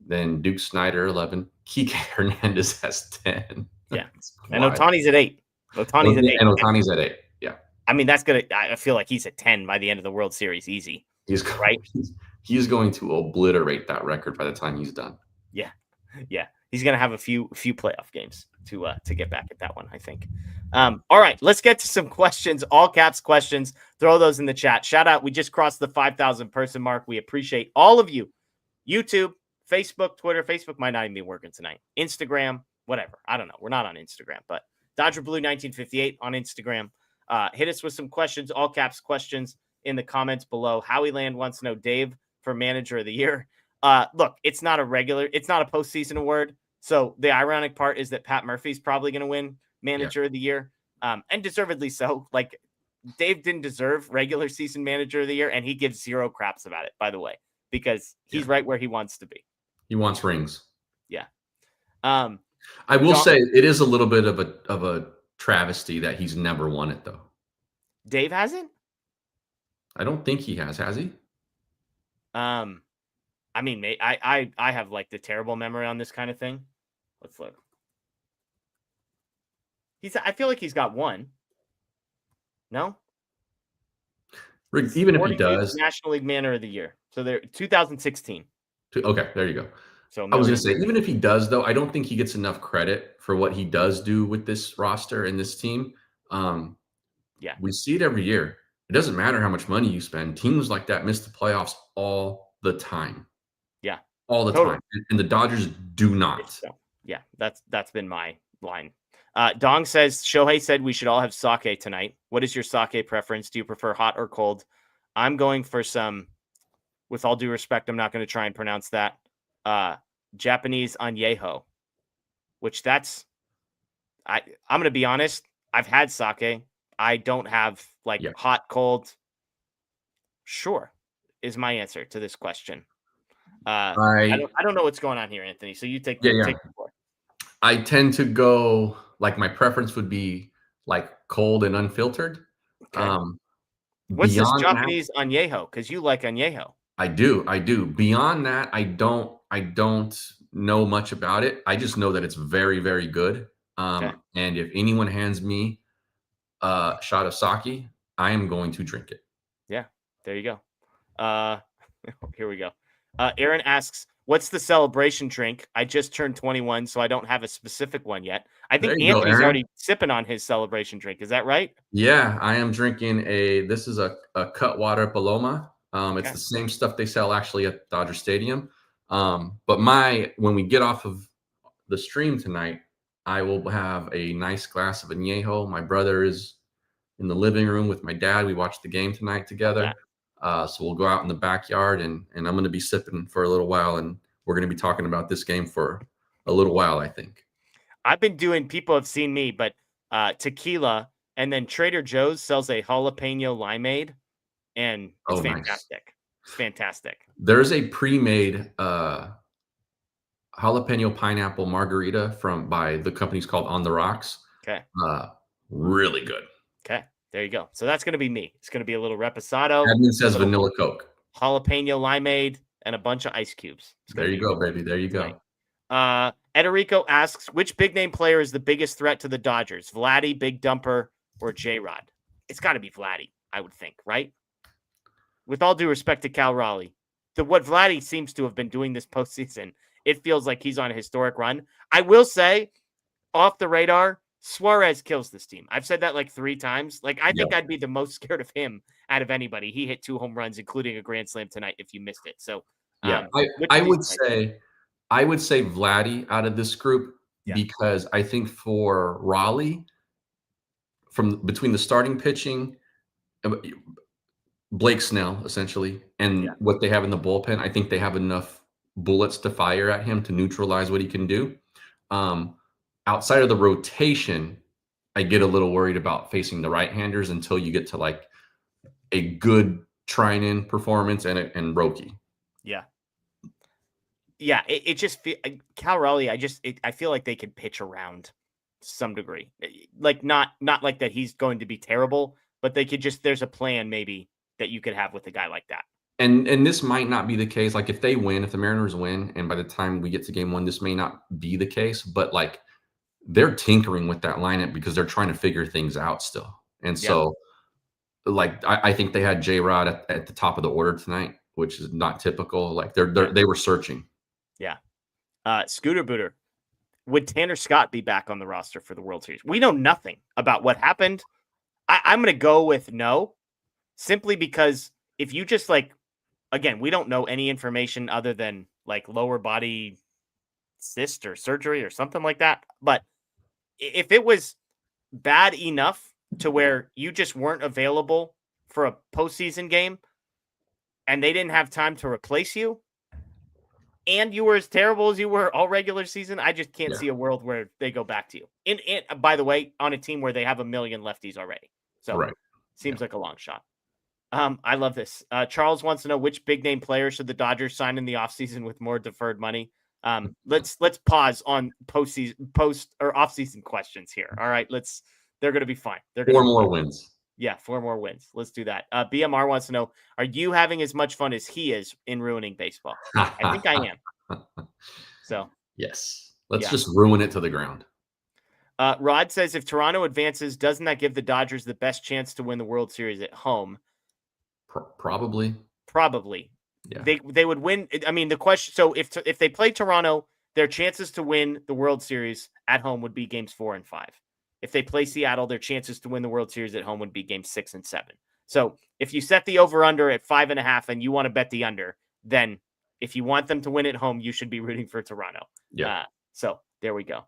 then Duke Snyder 11, Kike Hernandez has 10. Yeah, and Ohtani's at 8. Ohtani's at 8. And Ohtani's at 8. Yeah. I mean, that's gonna. I feel like he's at 10 by the end of the World Series, easy. He's going to obliterate that record by the time he's done. Yeah. He's gonna have a few playoff games to get back at that one, I think. All right, let's get to some questions. All caps questions. Throw those in the chat. Shout out. We just crossed the 5,000 person mark. We appreciate all of you. YouTube, Facebook, Twitter. Facebook might not even be working tonight. Instagram, whatever. I don't know. We're not on Instagram, but Dodger Blue 1958 on Instagram. Hit us with some questions. All caps questions in the comments below. Howie Land wants to know Dave for Manager of the Year. Look, it's not a postseason award. So the ironic part is that Pat Murphy's probably going to win Manager of the Year, and deservedly so. Like, Dave didn't deserve regular season Manager of the Year, and he gives 0 craps about it, by the way, because he's right where he wants to be. He wants rings. Yeah. I will say it is a little bit of a travesty that he's never won it, though. Dave hasn't? I don't think he has he? I mean, I have like the terrible memory on this kind of thing. Let's look. I feel like he's got 1. No? Even if he does. National League Manager of the Year. So they're 2016. Okay, there you go. So I was going to say, even if he does, though, I don't think he gets enough credit for what he does do with this roster and this team. We see it every year. It doesn't matter how much money you spend. Teams like that miss the playoffs all the time. Yeah. All the time. And the Dodgers do not. So, yeah, that's been my line. Dong says, Shohei said we should all have sake tonight. What is your sake preference? Do you prefer hot or cold? I'm going for some, with all due respect, I'm not going to try and pronounce that, Japanese añejo, which I'm going to be honest. I've had sake. I don't have hot, cold. Sure is my answer to this question. I don't know what's going on here, Anthony. So you take the floor. I tend to go my preference would be cold and unfiltered. Okay. What's this Japanese añejo? Because you like añejo. I do. Beyond that, I don't know much about it. I just know that it's very, very good. And if anyone hands me a shot of sake, I am going to drink it. Yeah, there you go. Here we go. Aaron asks, what's the celebration drink? I just turned 21, so I don't have a specific one yet. I think Anthony's already sipping on his celebration drink. Is that right? Yeah, I am drinking this is a Cutwater Paloma. It's the same stuff they sell actually at Dodger Stadium. But when we get off of the stream tonight, I will have a nice glass of añejo. My brother is in the living room with my dad. We watched the game tonight together. So we'll go out in the backyard and I'm going to be sipping for a little while, and we're going to be talking about this game for a little while, I think. I've been doing, people have seen me, but tequila, and then Trader Joe's sells a jalapeno limeade, and it's fantastic. Nice. It's fantastic. There's a pre-made jalapeno pineapple margarita by the company's called On the Rocks. Okay. Really good. Okay. There you go. So that's going to be me. It's going to be a little reposado. Admin says vanilla Coke. Jalapeno limeade and a bunch of ice cubes. There you go, baby. There you go. Ederico asks, which big name player is the biggest threat to the Dodgers? Vladdy, Big Dumper, or J-Rod? It's got to be Vladdy, I would think, right? With all due respect to Cal Raleigh, what Vladdy seems to have been doing this postseason, it feels like he's on a historic run. I will say, off the radar, Suarez kills this team. I've said that 3 times. I think I'd be the most scared of him out of anybody. He hit 2 home runs, including a grand slam tonight, if you missed it. So I would say Vladdy out of this group because I think for Raleigh, between the starting pitching, Blake Snell essentially, and what they have in the bullpen, I think they have enough bullets to fire at him to neutralize what he can do. Outside of the rotation, I get a little worried about facing the right-handers until you get to a good Trinan performance and Roki. Yeah. Yeah, it just Cal Raleigh, I feel like they can pitch around to some degree. Not like that he's going to be terrible, but they could there's a plan maybe that you could have with a guy like that. And this might not be the case. If they win, if the Mariners win, and by the time we get to game 1, this may not be the case, but they're tinkering with that lineup because they're trying to figure things out still. And so I think they had J-Rod at the top of the order tonight, which is not typical. They were searching. Yeah. Scooter Booter, would Tanner Scott be back on the roster for the World Series? We know nothing about what happened. I'm going to go with no, simply because if you just again, we don't know any information other than lower body cyst or surgery or something like that. But if it was bad enough to where you just weren't available for a postseason game and they didn't have time to replace you and you were as terrible as you were all regular season, I just can't see a world where they go back to you. And by the way, on a team where they have 1 million lefties already. So seems like a long shot. I love this. Charles wants to know, which big name player should the Dodgers sign in the offseason with more deferred money? Let's pause on post or off-season questions here. All right, they're going to be fine. They're 4 more wins. Yeah, 4 more wins. Let's do that. BMR wants to know, are you having as much fun as he is in ruining baseball? I think I am. So yes, let's just ruin it to the ground. Rod says, if Toronto advances, doesn't that give the Dodgers the best chance to win the World Series at home? Probably. Yeah. They would win. I mean, the question. So if they play Toronto, their chances to win the World Series at home would be games 4 and 5. If they play Seattle, their chances to win the World Series at home would be games 6 and 7. So if you set the over under at 5.5 and you want to bet the under, then if you want them to win at home, you should be rooting for Toronto. Yeah. So there we go.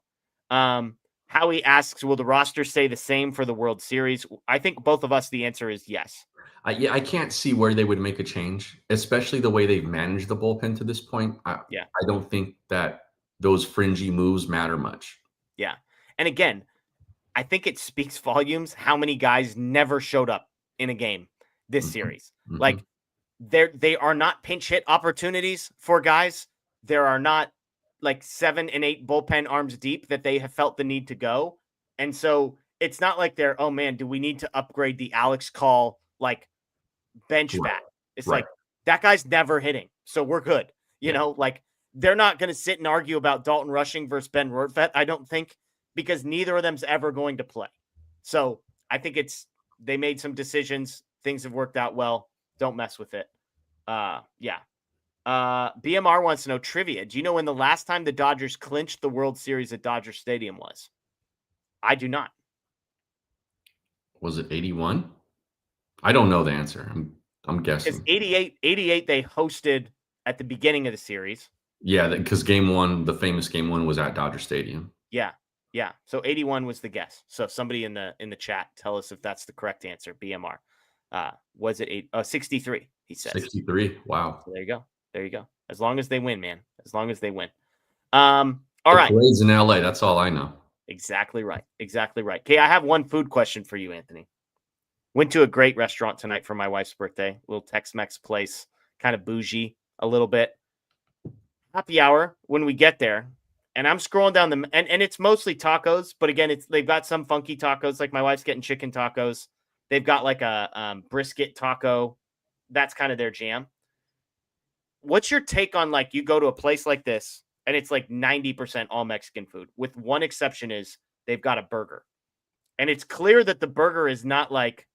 Howie asks, will the roster stay the same for the World Series? I think both of us, the answer is yes. I can't see where they would make a change, especially the way they've managed the bullpen to this point. I don't think that those fringy moves matter much. Yeah. And again, I think it speaks volumes how many guys never showed up in a game this series. Like they are not pinch hit opportunities for guys. There are not like 7 and 8 bullpen arms deep that they have felt the need to go. And so it's not like they're, oh man, do we need to upgrade the Alex Call like bench bat? It's like that guy's never hitting. So we're good. You know, like they're not going to sit and argue about Dalton Rushing versus Ben Rortvedt, I don't think, because neither of them's ever going to play. So I think they made some decisions. Things have worked out well. Don't mess with it. BMR wants to know trivia. Do you know when the last time the Dodgers clinched the World Series at Dodger Stadium was? I do not. Was it 81? I don't know the answer. I'm guessing. It's 88 they hosted at the beginning of the series. Yeah, because game 1, the famous game 1 was at Dodger Stadium. Yeah. So 81 was the guess. So somebody in the chat, tell us if that's the correct answer. BMR. Was it 63? He says 63. Wow. So there you go. As long as they win, man. As long as they win. All right. Parade's in LA. That's all I know. Exactly right. Okay, I have one food question for you, Anthony. Went to a great restaurant tonight for my wife's birthday. A little Tex-Mex place, kind of bougie a little bit. Happy hour when we get there, and I'm scrolling down and it's mostly tacos, but again, they've got some funky tacos. Like my wife's getting chicken tacos. They've got like a brisket taco. That's kind of their jam. What's your take on like you go to a place like this and it's like 90% all Mexican food, with one exception is they've got a burger, and it's clear that the burger is not like,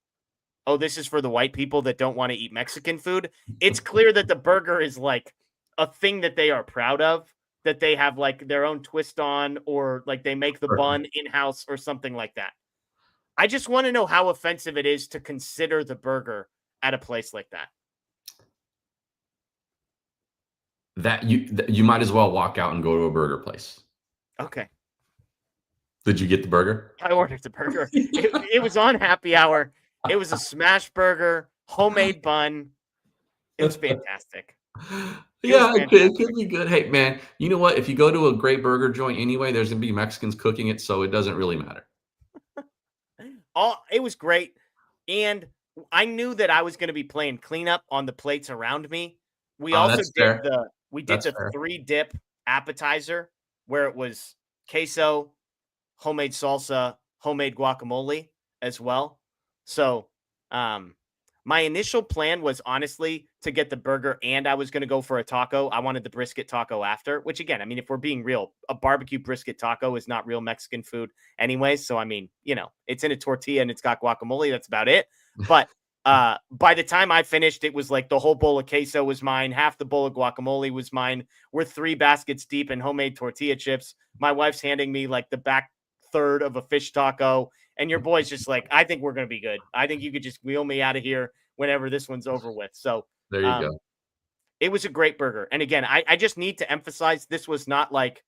oh, this is for the white people that don't want to eat Mexican food. It's clear that the burger is like a thing that they are proud of, that they have like their own twist on, or like they make the bun in-house or something like that. I just want to know how offensive it is to consider the burger at a place like that. That you might as well walk out and go to a burger place. Okay. Did you get the burger? I ordered the burger. It was on happy hour. It was a smash burger, homemade bun. It was fantastic. It could be good. Hey, man, you know what? If you go to a great burger joint anyway, there's going to be Mexicans cooking it, so it doesn't really matter. It was great. And I knew that I was going to be playing cleanup on the plates around me. We also did the 3-dip appetizer where it was queso, homemade salsa, homemade guacamole as well. So my initial plan was honestly to get the burger, and I was going to go for a taco. I wanted the brisket taco after, which again, I mean, if we're being real, a barbecue brisket taco is not real Mexican food anyway. So, I mean, you know, it's in a tortilla and it's got guacamole. That's about it. But by the time I finished, it was like the whole bowl of queso was mine. Half the bowl of guacamole was mine. We're 3 baskets deep in homemade tortilla chips. My wife's handing me like the back third of a fish taco. And your boy's just like, I think we're going to be good. I think you could just wheel me out of here whenever this one's over with. So there you go. It was a great burger. And again, I just need to emphasize this was not like,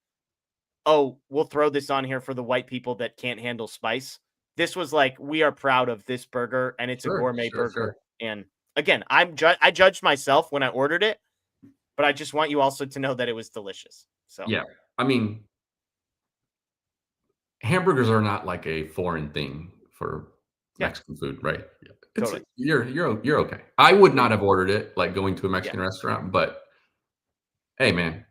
oh, we'll throw this on here for the white people that can't handle spice. This was like, we are proud of this burger, and it's a gourmet burger. And again, I judged myself when I ordered it, but I just want you also to know that it was delicious. So yeah, I mean, hamburgers are not like a foreign thing for Mexican food, right? Yeah. Totally. You're okay. I would not have ordered it like going to a Mexican restaurant, but hey, man,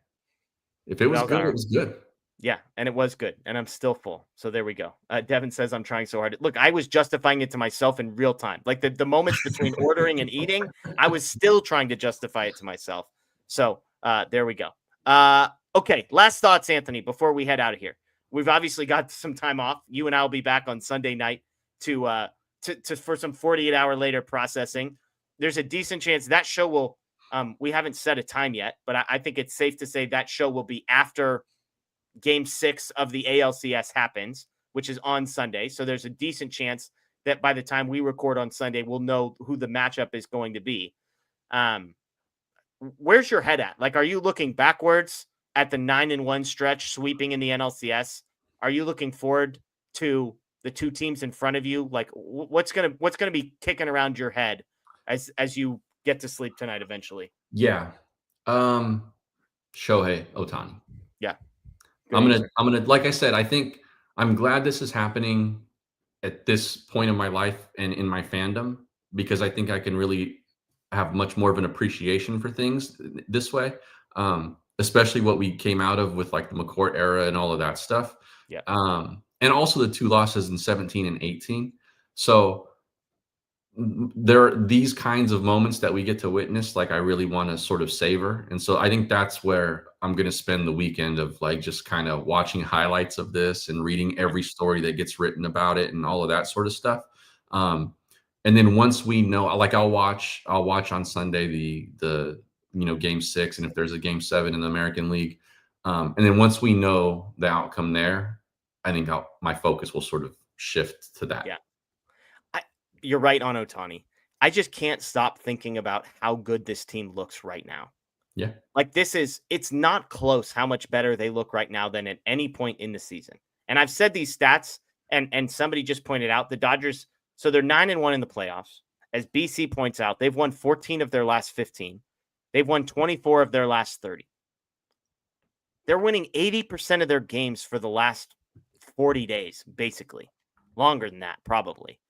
if it was good, it was good. Yeah, and it was good, and I'm still full. So there we go. Devin says I'm trying so hard. Look, I was justifying it to myself in real time. Like the moments between ordering and eating, I was still trying to justify it to myself. So there we go. Okay, last thoughts, Anthony, before we head out of here. We've obviously got some time off. You and I will be back on Sunday night to for some 48-hour later processing. There's a decent chance that show will We haven't set a time yet, but I think it's safe to say that show will be after Game 6 of the ALCS happens, which is on Sunday. So there's a decent chance that by the time we record on Sunday, we'll know who the matchup is going to be. Where's your head at? Like, are you looking backwards at the 9-1 stretch sweeping in the NLCS? Are you looking forward to the two teams in front of you? Like, what's gonna be kicking around your head as you get to sleep tonight eventually? Yeah. Shohei Ohtani. Yeah. I'm gonna like I said, I think I'm glad this is happening at this point in my life and in my fandom, because I think I can really have much more of an appreciation for things this way. Especially what we came out of with like the McCourt era and all of that stuff. Yeah. And also the 2 losses in 17 and 18. So there are these kinds of moments that we get to witness, like I really want to sort of savor. And so I think that's where I'm going to spend the weekend, of like just kind of watching highlights of this and reading every story that gets written about it and all of that sort of stuff. And then once we know, like I'll watch on Sunday the Game 6, and if there's a Game 7 in the American League, and then once we know the outcome there, I think my focus will sort of shift to that. Yeah. You're right on Ohtani. I just can't stop thinking about how good this team looks right now. Yeah. Like it's not close how much better they look right now than at any point in the season. And I've said these stats, and somebody just pointed out the Dodgers, so they're 9-1 in the playoffs. As BC points out, they've won 14 of their last 15. They've won 24 of their last 30. They're winning 80% of their games for the last 40 days, basically. Longer than that, probably.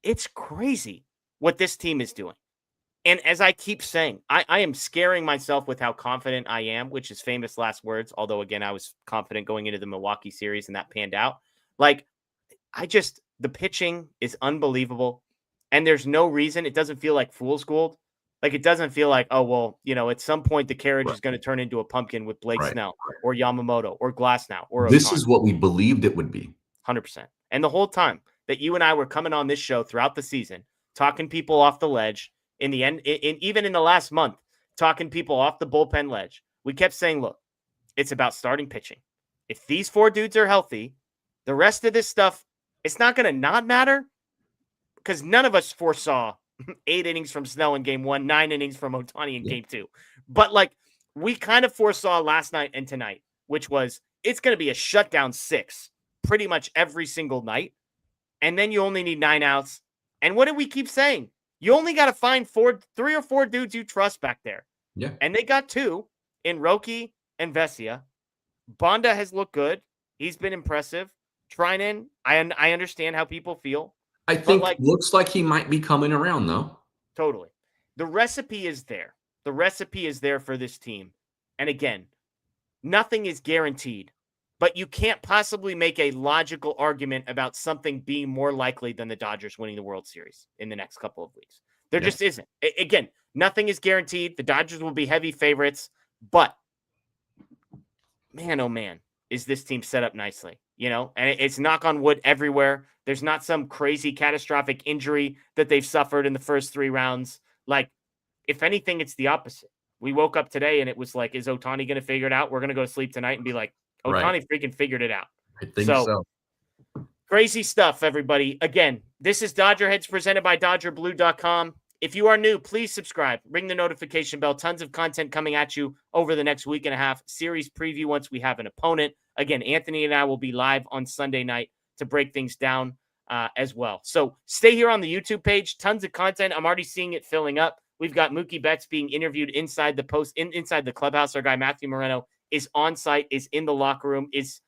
It's crazy what this team is doing. And as I keep saying, I am scaring myself with how confident I am, which is famous last words. Although, again, I was confident going into the Milwaukee series and that panned out. Like, the pitching is unbelievable. And there's no reason. It doesn't feel like fool's gold. Like, it doesn't feel like, oh, well, at some point the carriage is going to turn into a pumpkin with Blake Snell or Yamamoto or Glasnow or This Ohtani. is what we believed it would be. 100%. And the whole time that you and I were coming on this show throughout the season, talking people off the ledge, in the end, even in the last month, talking people off the bullpen ledge, we kept saying, look, it's about starting pitching. If these 4 dudes are healthy, the rest of this stuff, it's not going to not matter, because none of us foresaw 8 innings from Snell in Game 1, 9 innings from Ohtani in Game 2. But, like, we kind of foresaw last night and tonight, which was it's going to be a shutdown 6 pretty much every single night. And then you only need 9 outs. And what did we keep saying? You only got to find 3 or 4 dudes you trust back there. Yeah. And they got 2 in Roki and Vesia. Bonda has looked good. He's been impressive. Trinan, I understand how people feel. I think looks like he might be coming around, though. Totally. The recipe is there. The recipe is there for this team. And again, nothing is guaranteed. But you can't possibly make a logical argument about something being more likely than the Dodgers winning the World Series in the next couple of weeks. There just isn't. Again, nothing is guaranteed. The Dodgers will be heavy favorites. But, man, oh, man, is this team set up nicely. And it's knock on wood everywhere. There's not some crazy catastrophic injury that they've suffered in the first 3 rounds. Like, if anything, it's the opposite. We woke up today and it was like, is Ohtani going to figure it out? We're going to go to sleep tonight and be like, Ohtani freaking figured it out. I think so. Crazy stuff, everybody. Again, this is DodgerHeads presented by DodgerBlue.com. If you are new, please subscribe. Ring the notification bell. Tons of content coming at you over the next week and a half. Series preview once we have an opponent. Again, Anthony and I will be live on Sunday night to break things down as well. So stay here on the YouTube page. Tons of content. I'm already seeing it filling up. We've got Mookie Betts being interviewed inside the clubhouse. Our guy, Matthew Moreno, is on site, is in the locker room, is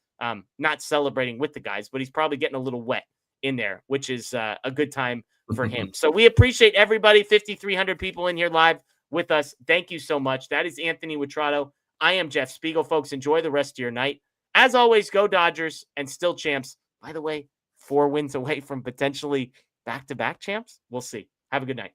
not celebrating with the guys, but he's probably getting a little wet in there, which is a good time for him. So we appreciate everybody, 5,300 people in here live with us. Thank you so much. That is Anthony Witrado. I am Jeff Spiegel. Folks, enjoy the rest of your night. As always, go Dodgers, and still champs. By the way, 4 wins away from potentially back-to-back champs. We'll see. Have a good night.